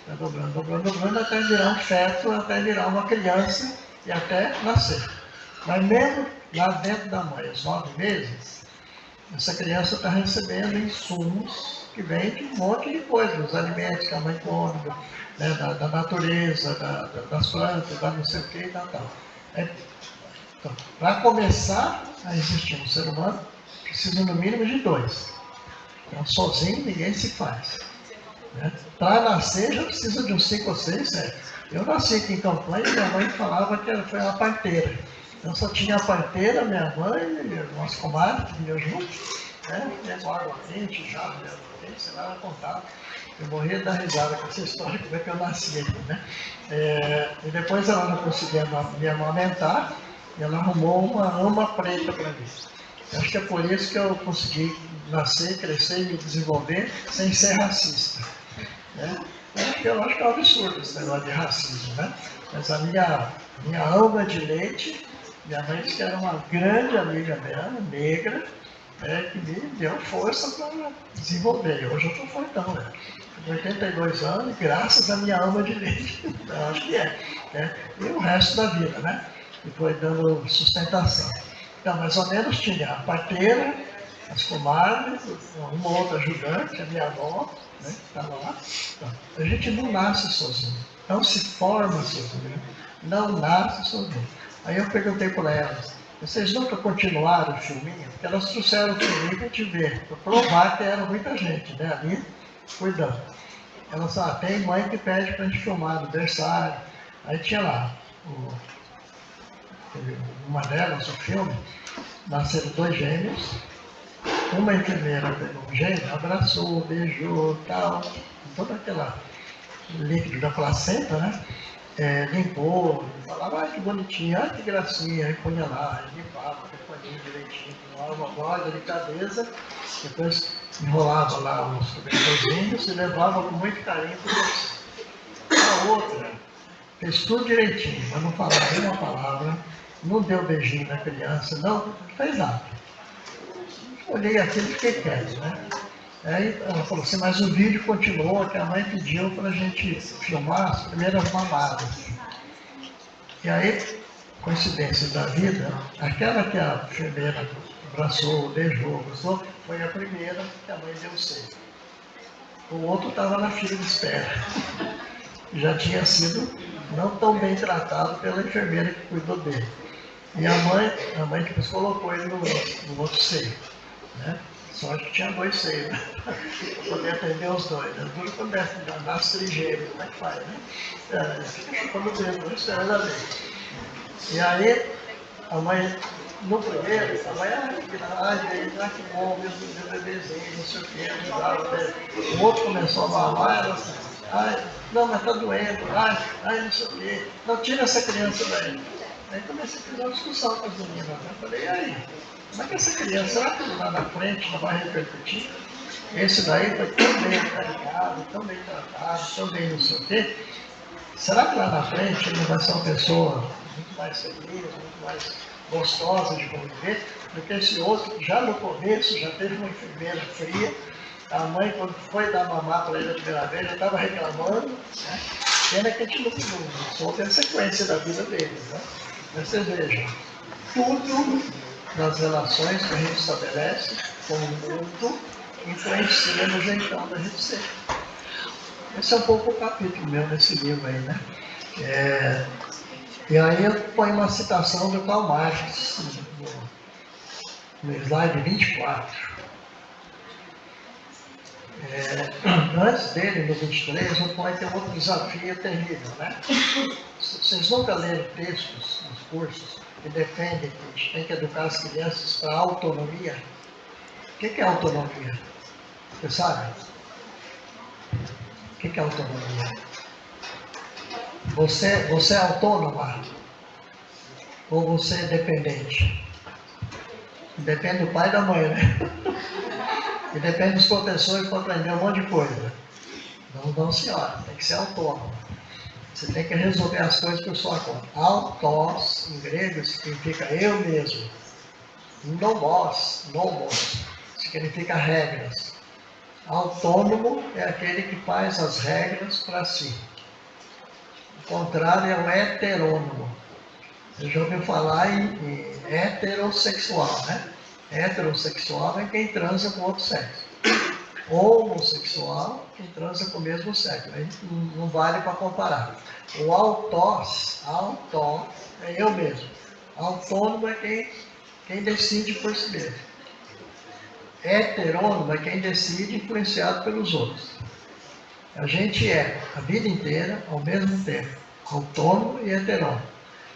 Vai dobrando, até virar um feto, até virar uma criança e até nascer. Mas mesmo lá dentro da mãe, aos 9 meses, essa criança está recebendo insumos que vêm de um monte de coisas, os alimentos que a mãe come, né? da natureza, das plantas, da não sei o que e tal. Então, para começar a existir um ser humano, precisa no mínimo de 2. Então, sozinho ninguém se faz, né? Para nascer já precisa de uns 5 ou 6, 7. Eu nasci aqui em Campanha e minha mãe falava que ela foi uma parteira. Então só tinha a parteira, minha mãe, e nosso comadre, que vinha junto, né? Pegou água quente, já, sei lá, ela contava. Eu morria da risada com essa história, como é que eu nasci aqui, né? E depois ela não conseguia me amamentar, e ela arrumou uma ama preta para mim. Eu acho que é por isso que eu consegui nascer, crescer e me desenvolver sem ser racista, né? Eu acho que é um absurdo esse negócio de racismo, né? Mas a minha ama de leite, minha mãe disse que era uma grande amiga dela, negra, que me deu força para desenvolver. Hoje eu estou fortão, né? Com 82 anos, graças à minha alma de leite. Eu acho que né? E o resto da vida, né? E foi dando sustentação. Então, mais ou menos tinha a parteira, as comadres, uma outra ajudante, a minha avó, né? Que estava lá. Então, a gente não nasce sozinho, não se forma sozinho, não nasce sozinho. Aí eu perguntei para elas, vocês nunca continuaram o filminho? Porque elas trouxeram o filminho para te ver, para provar que era muita gente, né? Ali, cuidando. Elas falaram, tem mãe que pede para a gente filmar no berçário. Aí tinha lá, uma delas, o filme, nasceram 2 gêmeos, uma enfermeira pegou um gêmeo, abraçou, beijou, tal, todo aquele líquido da placenta, né? Limpou, falava, ai que bonitinho, ai que gracinha, aí punha lá, limpava, recolhia direitinho, com uma delicadeza, depois enrolava lá os cobertorzinhos e levava com muito carinho para eles. A outra fez tudo direitinho, mas não falava nenhuma palavra, não deu beijinho na criança, não fez nada. Olhei aquilo e fiquei quieto, né? Aí ela falou assim, mas o vídeo continuou, que a mãe pediu para a gente filmar as primeiras mamadas. E aí, coincidência da vida, aquela que a enfermeira abraçou, beijou, gostou, foi a primeira que a mãe deu seio. O outro estava na fila de espera. Já tinha sido não tão bem tratado pela enfermeira que cuidou dele. E a mãe depois colocou ele no outro seio, né? Só que tinha 2 seios, né? Para poder atender os 2. Né? Duro quando nasce trigêmeo, como é que faz, né? Fica chupando o dedo, esperando a vez. E aí, a mãe, no primeiro, a mãe, que bom, meu bebezinho, não sei o que, ajudava. O outro começou a mamar, ela assim, não, mas tá doendo, não sei o que. Não, tira essa criança daí. Aí comecei a fazer uma discussão com as meninas. Eu falei, e aí? Como é que essa criança, será que lá na frente não vai repercutir? Esse daí foi tão bem carregado, tão bem tratado, tão bem não sei o quê. Será que lá na frente ele vai ser uma pessoa muito mais feliz, muito mais gostosa de conviver, do que esse outro que já no começo já teve uma enfermeira fria? A mãe, quando foi dar mamar para ele a primeira vez, já estava reclamando, né? Pena que a gente não soube a sequência da vida deles, né? Mas vocês vejam, tudo nas relações que a gente estabelece com o mundo influencia no jeitão da gente ser. Esse é um pouco o capítulo meu nesse livro aí, né? E aí eu ponho uma citação do Karl Marx, no slide 24. Antes dele, no 23, eu ponho ter outro desafio terrível, né? Vocês nunca leram textos nos cursos que defendem que a gente tem que educar as crianças para a autonomia? O que é autonomia? Você sabe? O que é autonomia? Você é autônoma? Ou você é dependente? Depende do pai e da mãe, né? E depende dos professores para aprender um monte de coisa. Não, senhora, tem que ser autônomo. Você tem que resolver as coisas por sua conta. Autos, em grego, significa eu mesmo. Nomos, significa regras. Autônomo é aquele que faz as regras para si. O contrário é o heterônomo. Você já ouviu falar em heterossexual, né? Heterossexual é quem transa com outro sexo. Homossexual, quem transa com o mesmo sexo. Aí não vale para comparar. O autós é eu mesmo. Autônomo é quem decide por si mesmo. Heterônomo é quem decide influenciado pelos outros. A gente é, a vida inteira, ao mesmo tempo, autônomo e heterônomo.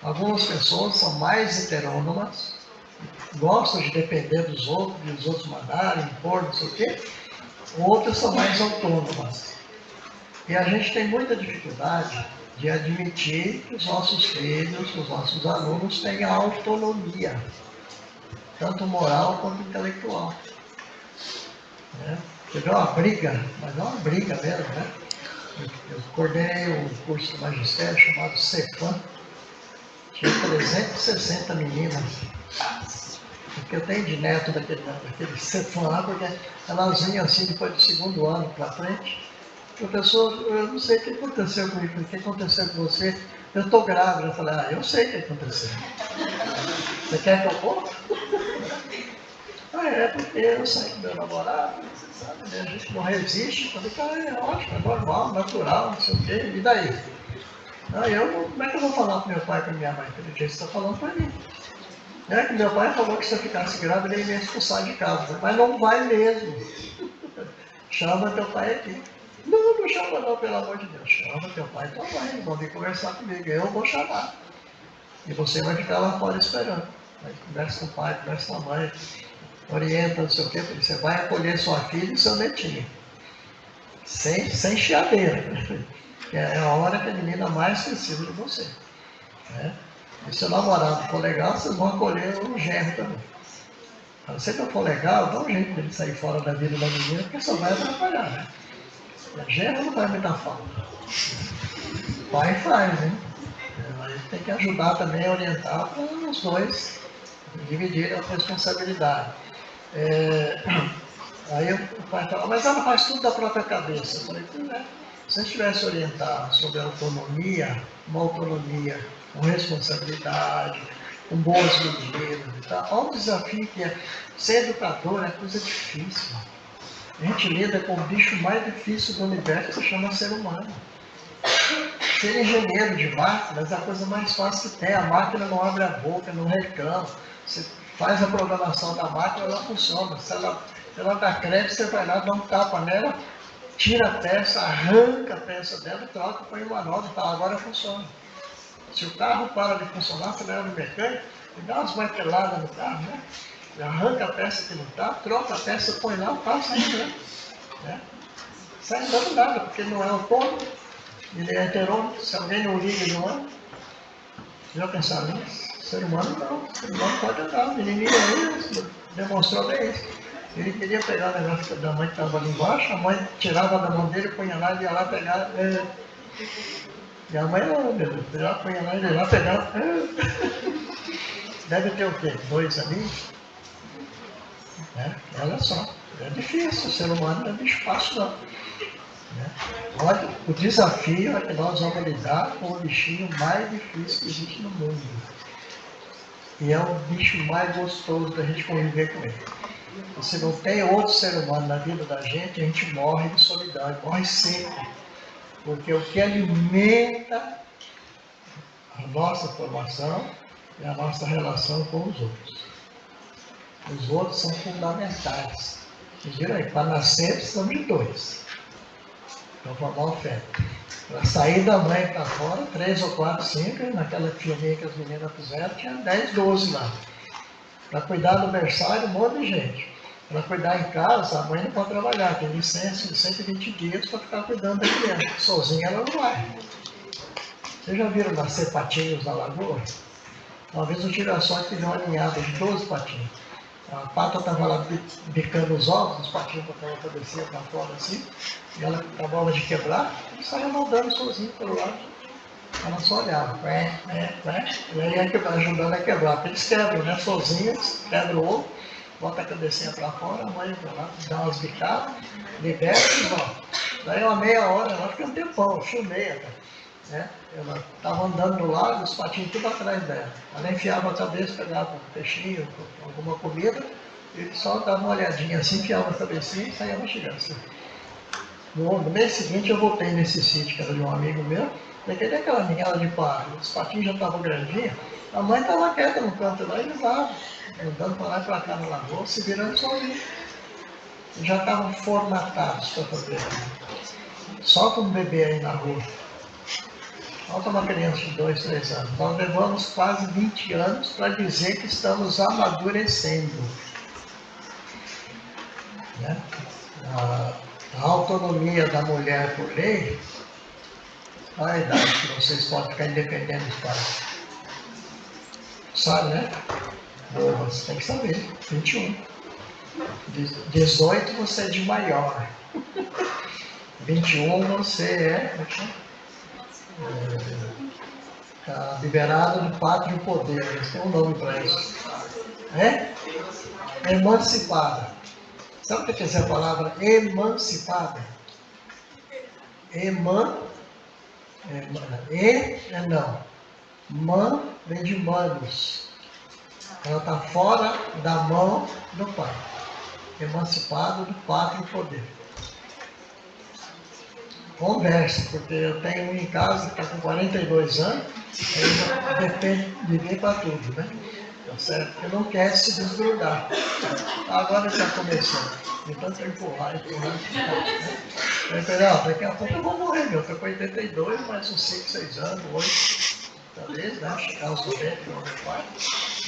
Algumas pessoas são mais heterônomas, gostam de depender dos outros, e os outros mandarem, impor, não sei o quê. Outras são mais autônomas. E a gente tem muita dificuldade de admitir que os nossos filhos, os nossos alunos tenham autonomia, tanto moral quanto intelectual. Né? Teve uma briga, mas não uma briga mesmo, né? Eu coordenei um curso de magistério chamado Cefam. Tinha 360 meninas. Porque eu tenho de neto daquele Cefam lá, porque elas vinham assim depois do segundo ano para frente. Professor, eu não sei o que aconteceu comigo, o que aconteceu com você? Eu estou grávida. Eu falei, eu sei o que aconteceu. Você quer que eu conte? É porque eu saí com meu namorado, você sabe, né? A gente não resiste. Eu falei, é ótimo, é normal, natural, não sei o quê, e daí? Como é que eu vou falar para meu pai e para minha mãe? Pelo dia que você está falando para mim. Que meu pai falou que se eu ficasse grávida ele ia me expulsar de casa, mas não vai mesmo. Chama teu pai aqui. Não chama não, pelo amor de Deus. Chama teu pai e tua mãe, vão vir conversar comigo. Eu vou chamar. E você vai ficar lá fora esperando. Aí conversa com o pai, conversa com a mãe, orienta, não sei o quê, porque você vai acolher sua filha e seu netinho. Sem chiadeira. É a hora que a menina mais precisa de você. Né? E se o namorado for legal, vocês vão acolher o genro também. Se você não for legal, dá um jeito de ele sair fora da vida da menina, porque só vai atrapalhar, né? O genro não vai me dar falta. O pai faz, né? Aí tem que ajudar também a orientar para os dois dividir a responsabilidade. Aí o pai fala, mas ela faz tudo da própria cabeça. Eu falei, se a gente tivesse orientado sobre a autonomia, uma autonomia com responsabilidade, com boas medidas e tal, olha o desafio que é. Ser educador é coisa difícil. A gente lida com o bicho mais difícil do universo, que se chama ser humano. Ser engenheiro de máquinas é a coisa mais fácil que tem. A máquina não abre a boca, não reclama. Você faz a programação da máquina, ela funciona. Se ela dá crédito, você vai lá, dá um tapa nela, tira a peça, arranca a peça dela, troca, põe uma nova e tal, agora funciona. Se o carro para de funcionar, você leva no mecânico, e dá umas marteladas no carro, né? Arranca a peça que não está, troca a peça, põe lá, o carro sai andando. Né? Sai andando nada, porque ele não é autônomo, ele é heterônomo, se alguém não liga, ele não anda. Já pensaram nisso? O ser humano não, o ser humano pode andar, o menininho aí demonstrou bem isso. Ele queria pegar o negócio da mãe que estava ali embaixo, a mãe tirava da mão dele, punha lá, ele ia lá pegar. E a mãe, ela punha lá, ele ia lá pegar. Deve ter o quê? 2 aninhos? Olha só, é difícil, o ser humano não é bicho fácil não. Olha, o desafio é que nós vamos lidar com o bichinho mais difícil que existe no mundo. E é o bicho mais gostoso da gente conviver com ele. E se não tem outro ser humano na vida da gente, a gente morre de solidão, morre sempre. Porque o que alimenta a nossa formação é a nossa relação com os outros. Os outros são fundamentais. Vocês viram aí, para nascer precisamos de 2. Para formar o feto. Para sair da mãe para fora, 3 ou 4, 5, naquela filminha que as meninas fizeram, tinha 10, 12 lá. Para cuidar do berçário, um monte de gente. Para cuidar em casa, a mãe não pode trabalhar, tem licença de 120 dias para ficar cuidando da criança. Sozinha ela não vai. Vocês já viram nascer patinhos na lagoa? Uma vez eu tive a sorte de ver uma ninhada de 12 patinhos. A pata estava lá bicando os ovos, os patinhos botavam a cabecinha para fora assim, e ela acabava de quebrar, e saia nadando sozinho pelo lado. Ela só olhava, e aí ajudando a quebrar, porque eles quebram, né? Sozinhos, quebra o ovo, bota a cabecinha para fora, a mãe vai lá, dá umas bicadas, liberta e volta. Daí uma meia hora, ela fica um tempão, eu filmei até. Né? Ela estava andando no lago, os patinhos tudo atrás dela. Ela enfiava a cabeça, pegava um peixinho, alguma comida, ele só dava uma olhadinha assim, enfiava a cabecinha e saía mastigando. Assim. No mês seguinte eu voltei nesse sítio que era de um amigo meu, daquele aquela ninhada de pássaro, os patinhos já estavam grandinhos, a mãe estava quieta no canto lá e eles lá, andando para lá e para cá na lagoa, se virando sozinho. Já estavam formatados para fazer. Solta um bebê aí na rua. Falta uma criança de 2, 3 anos. Nós levamos quase 20 anos para dizer que estamos amadurecendo. Né? A autonomia da mulher por lei, qual é a idade que vocês podem ficar independentes dos pais? Sabe, né? Boa, você tem que saber. 21. 18 você é de maior. 21 você tá liberado do pátrio poder. Tem um nome para isso. É? Emancipada. Sabe o que quer dizer a palavra emancipada? Não. Man vem de manos. Ela está fora da mão do pai. Emancipado do pátrio poder. Converse, porque eu tenho um em casa que está com 42 anos, aí depende de mim para tudo, né? Tá certo? Porque não quer se desgrudar. Agora está começando. Então tem que empurrar. Né? Eu falei, daqui a pouco eu vou morrer, meu. Eu estou com 82, mais uns 5, 6 anos, 8, talvez, né? Chegar aos 90, igual meu pai.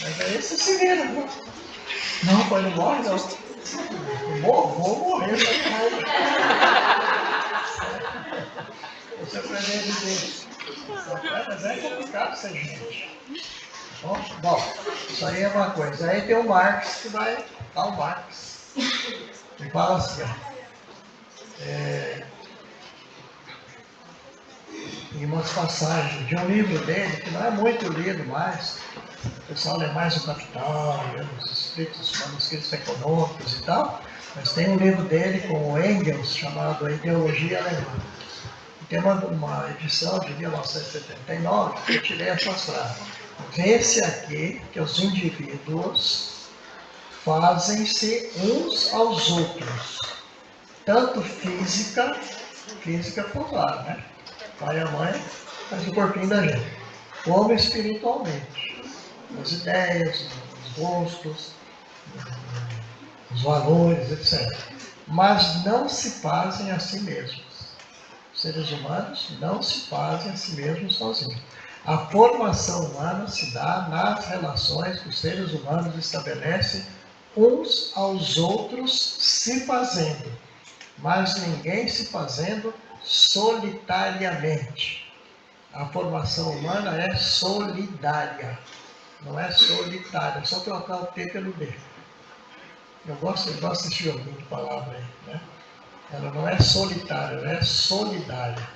Mas aí você se vira, viu? Não, pai, não morre, não. Vou morrer, você aprende a viver. Mas é complicado ser gente. Bom, isso aí é uma coisa. Aí tem o Marx que vai dar o Marx. E fala assim, em umas passagens de um livro dele, que não é muito lido mais, o pessoal lê mais o Capital, os escritos, manuscritos econômicos e tal, mas tem um livro dele com o Engels, chamado A Ideologia Alemã. Tem uma edição de 1979 que eu tirei essas frases. Vê-se aqui que os indivíduos fazem-se uns aos outros, tanto física popular, né? Pai e a mãe faz o corpinho da gente, como espiritualmente. As ideias, os gostos, os valores, etc. Mas não se fazem a si mesmos. Os seres humanos não se fazem a si mesmos sozinhos. A formação humana se dá nas relações que os seres humanos estabelecem uns aos outros se fazendo, mas ninguém se fazendo solitariamente. A formação humana é solidária, não é solitária, é só trocar o T pelo D. Eu gosto desse joguinho de palavra aí, né? Ela não é solitária, ela é solidária.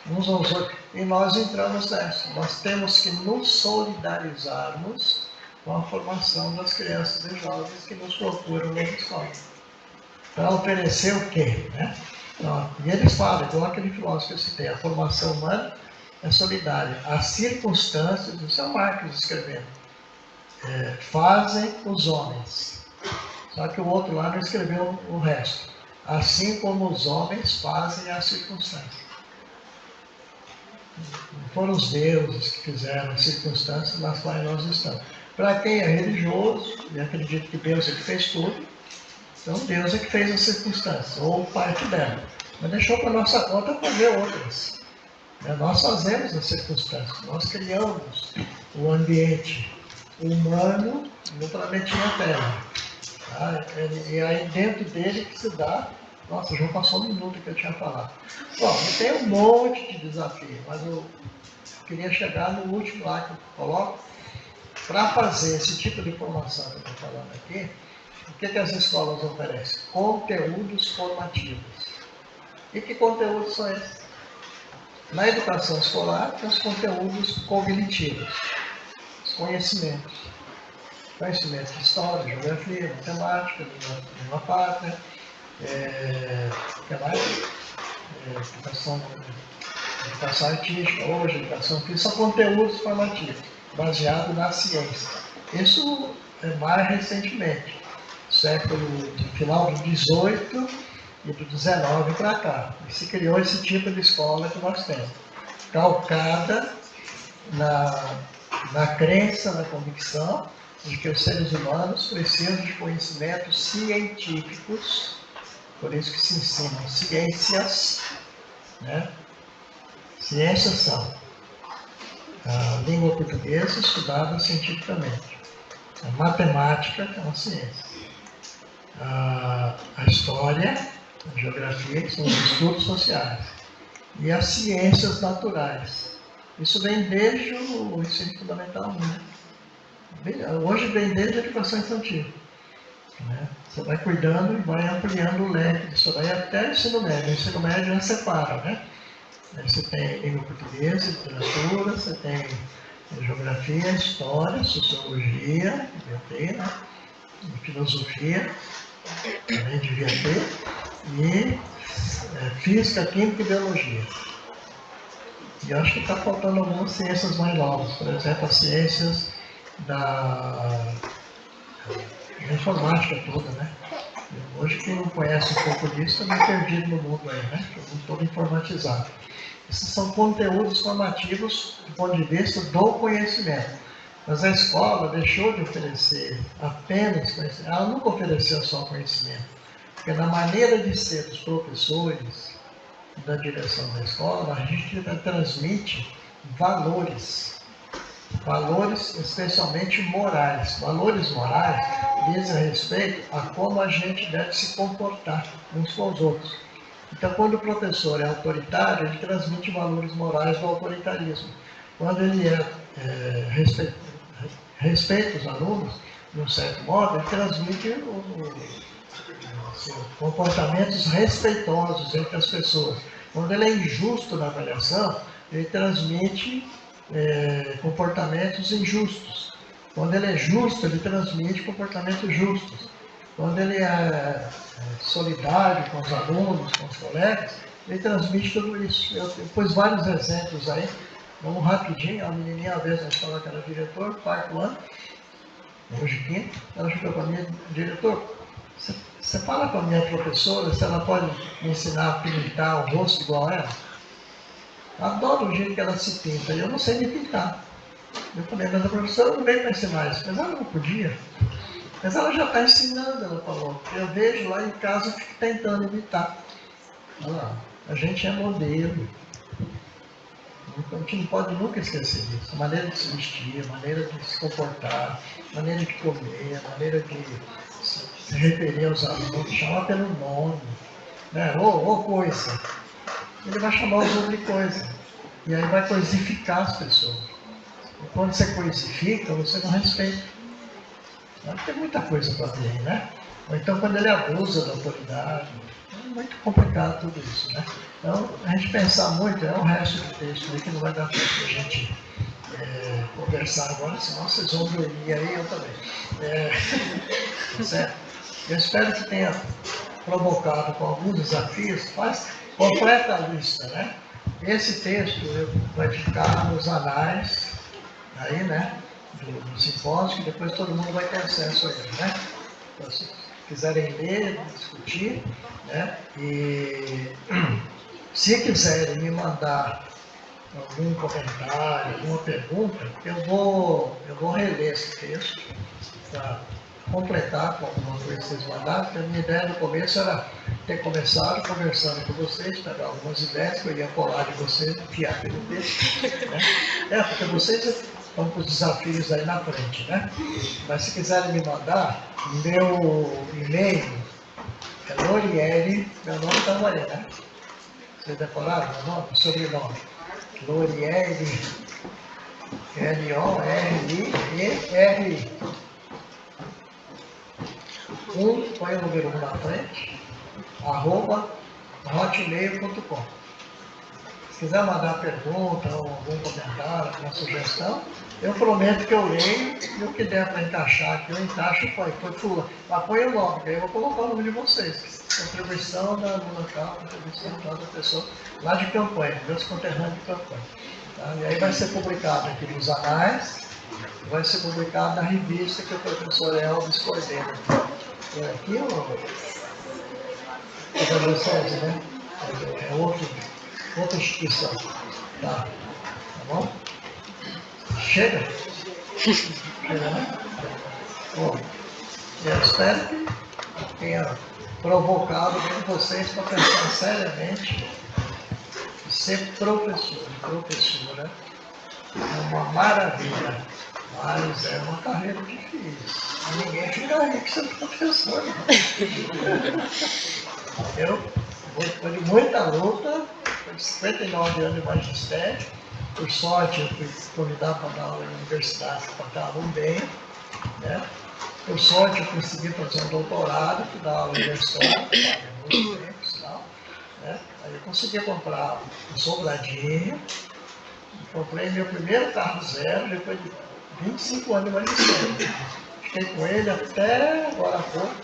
Uns aos outros. E nós entramos nessa. Nós temos que nos solidarizarmos com a formação das crianças e jovens que nos procuram nas escolas. Para oferecer o quê? Né? Então, e eles falam, igual aquele filósofo que eu citei, a formação humana é solidária. As circunstâncias, isso é o Marx escrevendo, fazem os homens. Só que o outro lá não escreveu o resto. Assim como os homens fazem as circunstâncias. Não foram os deuses que fizeram as circunstâncias nas quais nós estamos. Para quem é religioso e acredita que Deus é que fez tudo, então Deus é que fez as circunstâncias, ou parte dela. Mas deixou para nossa conta fazer outras. Nós fazemos as circunstâncias, nós criamos o ambiente humano no planetinha Terra. Tá? E aí dentro dele que se dá. Nossa, já passou um minuto que eu tinha falado. Bom, eu tenho um monte de desafio, mas eu queria chegar no último lá que eu coloco. Para fazer esse tipo de formação que eu estou falando aqui, o que as escolas oferecem? Conteúdos formativos. E que conteúdos são esses? Na educação escolar, tem os conteúdos cognitivos, os conhecimentos. Conhecimentos de história, geografia, matemática, língua pátria. Educação artística, hoje, educação física, são conteúdos formativos, baseados na ciência. Isso é mais recentemente, final do 18 e do 19 para cá. E se criou esse tipo de escola que nós temos, calcada na crença, na convicção de que os seres humanos precisam de conhecimentos científicos. Por isso que se ensinam ciências, né? Ciências são A língua portuguesa estudada cientificamente. A matemática, que é uma ciência. A história, a geografia, que são os estudos sociais. E as ciências naturais. Isso vem desde o ensino fundamental 1. Hoje vem desde a educação infantil. Né? Você vai cuidando e vai ampliando o leque disso daí até o ensino médio. O ensino médio já separa, né? Aí você tem língua portuguesa, literatura, você tem geografia, história, sociologia, devia ter, né? Filosofia, também devia ter, e física, química e biologia. E eu acho que está faltando algumas ciências mais novas, por exemplo, as ciências da informática toda, né? Hoje quem não conhece um pouco disso está meio perdido no mundo aí, né? Todo mundo informatizado. Esses são conteúdos formativos do ponto de vista do conhecimento. Mas a escola deixou de oferecer apenas conhecimento. Ela nunca ofereceu só conhecimento. Porque na maneira de ser dos professores, da direção da escola, a gente transmite valores. Valores especialmente morais. Valores morais dizem respeito a como a gente deve se comportar uns com os outros. Então, quando o professor é autoritário, ele transmite valores morais do autoritarismo. Quando ele respeita os alunos, de um certo modo, ele transmite comportamentos respeitosos entre as pessoas. Quando ele é injusto na avaliação, ele transmite comportamentos injustos. Quando ele é justo, ele transmite comportamentos justos. Quando ele é solidário com os alunos, com os colegas, ele transmite tudo isso. Eu pus vários exemplos aí. Vamos rapidinho. A menininha, uma vez na escola, que era diretor, quarto ano, hoje quinto, ela chegou para mim, diretor, você fala com a minha professora se ela pode me ensinar a pintar o rosto igual a ela? Eu adoro o jeito que ela se pinta, e eu não sei me pintar. Eu falei, mas a professora não veio para ensinar isso, mas ela não podia. Mas ela já está ensinando, ela falou. Eu vejo lá em casa, eu fico tentando imitar. Olha lá, a gente é modelo. Então, a gente não pode nunca esquecer disso. A maneira de se vestir, a maneira de se comportar, a maneira de comer, a maneira de se referir aos alunos, chamar pelo nome. Né? Ô coisa. Ele vai chamar os outros de coisa. E aí vai coisificar as pessoas. E quando você coisifica, você não respeita. Tem muita coisa para ver, né? Ou então quando ele abusa da autoridade. É muito complicado tudo isso, né? Então, a gente pensar muito, é o resto do texto aí que não vai dar tempo para a gente conversar agora, senão vocês vão dormir aí, eu também. Certo? Eu espero que tenha provocado com alguns desafios, completa a lista, né? Esse texto vai ficar nos anais, aí, né? Do simpósio, que depois todo mundo vai ter acesso a ele, né? Então, se quiserem ler, discutir, né? E se quiserem me mandar algum comentário, alguma pergunta, eu vou reler esse texto para completar com alguma coisa que vocês mandaram, porque a minha ideia no começo era ter começado conversando com vocês, pegar algumas ideias que eu ia colar de vocês, enfiar pelo texto, né? Porque vocês estão com os desafios aí na frente, né? Mas se quiserem me mandar, meu e-mail é Lorieri, meu nome está no aí, né? Vocês decoraram meu nome? Sobrenome. Lorieri, Lorieri. Põe o número 1 na frente, @hotmail.com. Se quiser mandar pergunta, ou algum comentário, alguma sugestão, eu prometo que eu leio e o que der para encaixar aqui, eu encaixo e põe. Mas põe o nome, que aí eu vou colocar o nome de vocês. Contribuição da local, contribuição da pessoa lá de Campanha, meus conterrâneos de Campanha. Tá? E aí vai ser publicado aqui nos anais, vai ser publicado na revista que o professor Elvis coordena. Aqui o vocês, né? É outra instituição. Tá bom? Chega? Chega, né? Bom, eu espero que tenha provocado vocês para pensar seriamente em ser professor, professora, É uma maravilha, mas é uma carreira difícil. Ninguém fica rico sendo professor. Eu, depois de muita luta, com 59 anos de magistério, por sorte eu fui convidado para dar aula na universidade, pagavam bem, né? Por sorte eu consegui fazer um doutorado, que dá aula na escola, muito tempo, tal, né? Aí eu consegui comprar um Sobradinho, comprei meu primeiro carro zero, depois de 25 anos de magistério. Fiquei com ele até agora há pouco,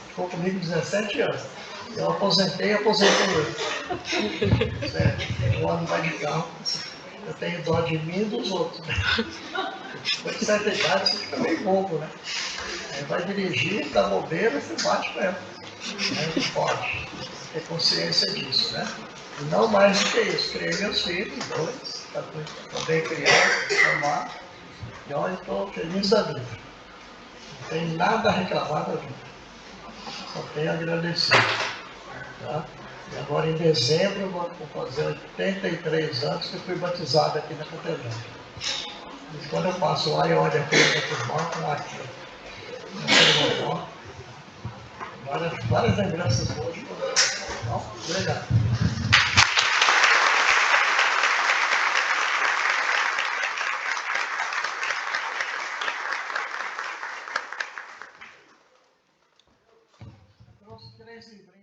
ficou comigo 17 anos. Eu aposentei ele. Sério, eu ando mais de carro, eu tenho dó de mim e dos outros. Né? Depois de certa idade, você fica meio bobo, né? Aí vai dirigir, dá bobeira, você bate mesmo. Não pode ter consciência disso, né? E não mais do que isso. Criei meus filhos, 2, também criados, formados. E olha, estou feliz da vida. Não tenho nada a reclamar da vida. Só tenho a agradecer. Tá? E agora em dezembro eu vou fazer 83 anos que eu fui batizado aqui na catedral. Mas quando eu passo lá e olho aqui no irmão, aqui, várias lembranças boas. Então, obrigado. Trouxe 3 livros.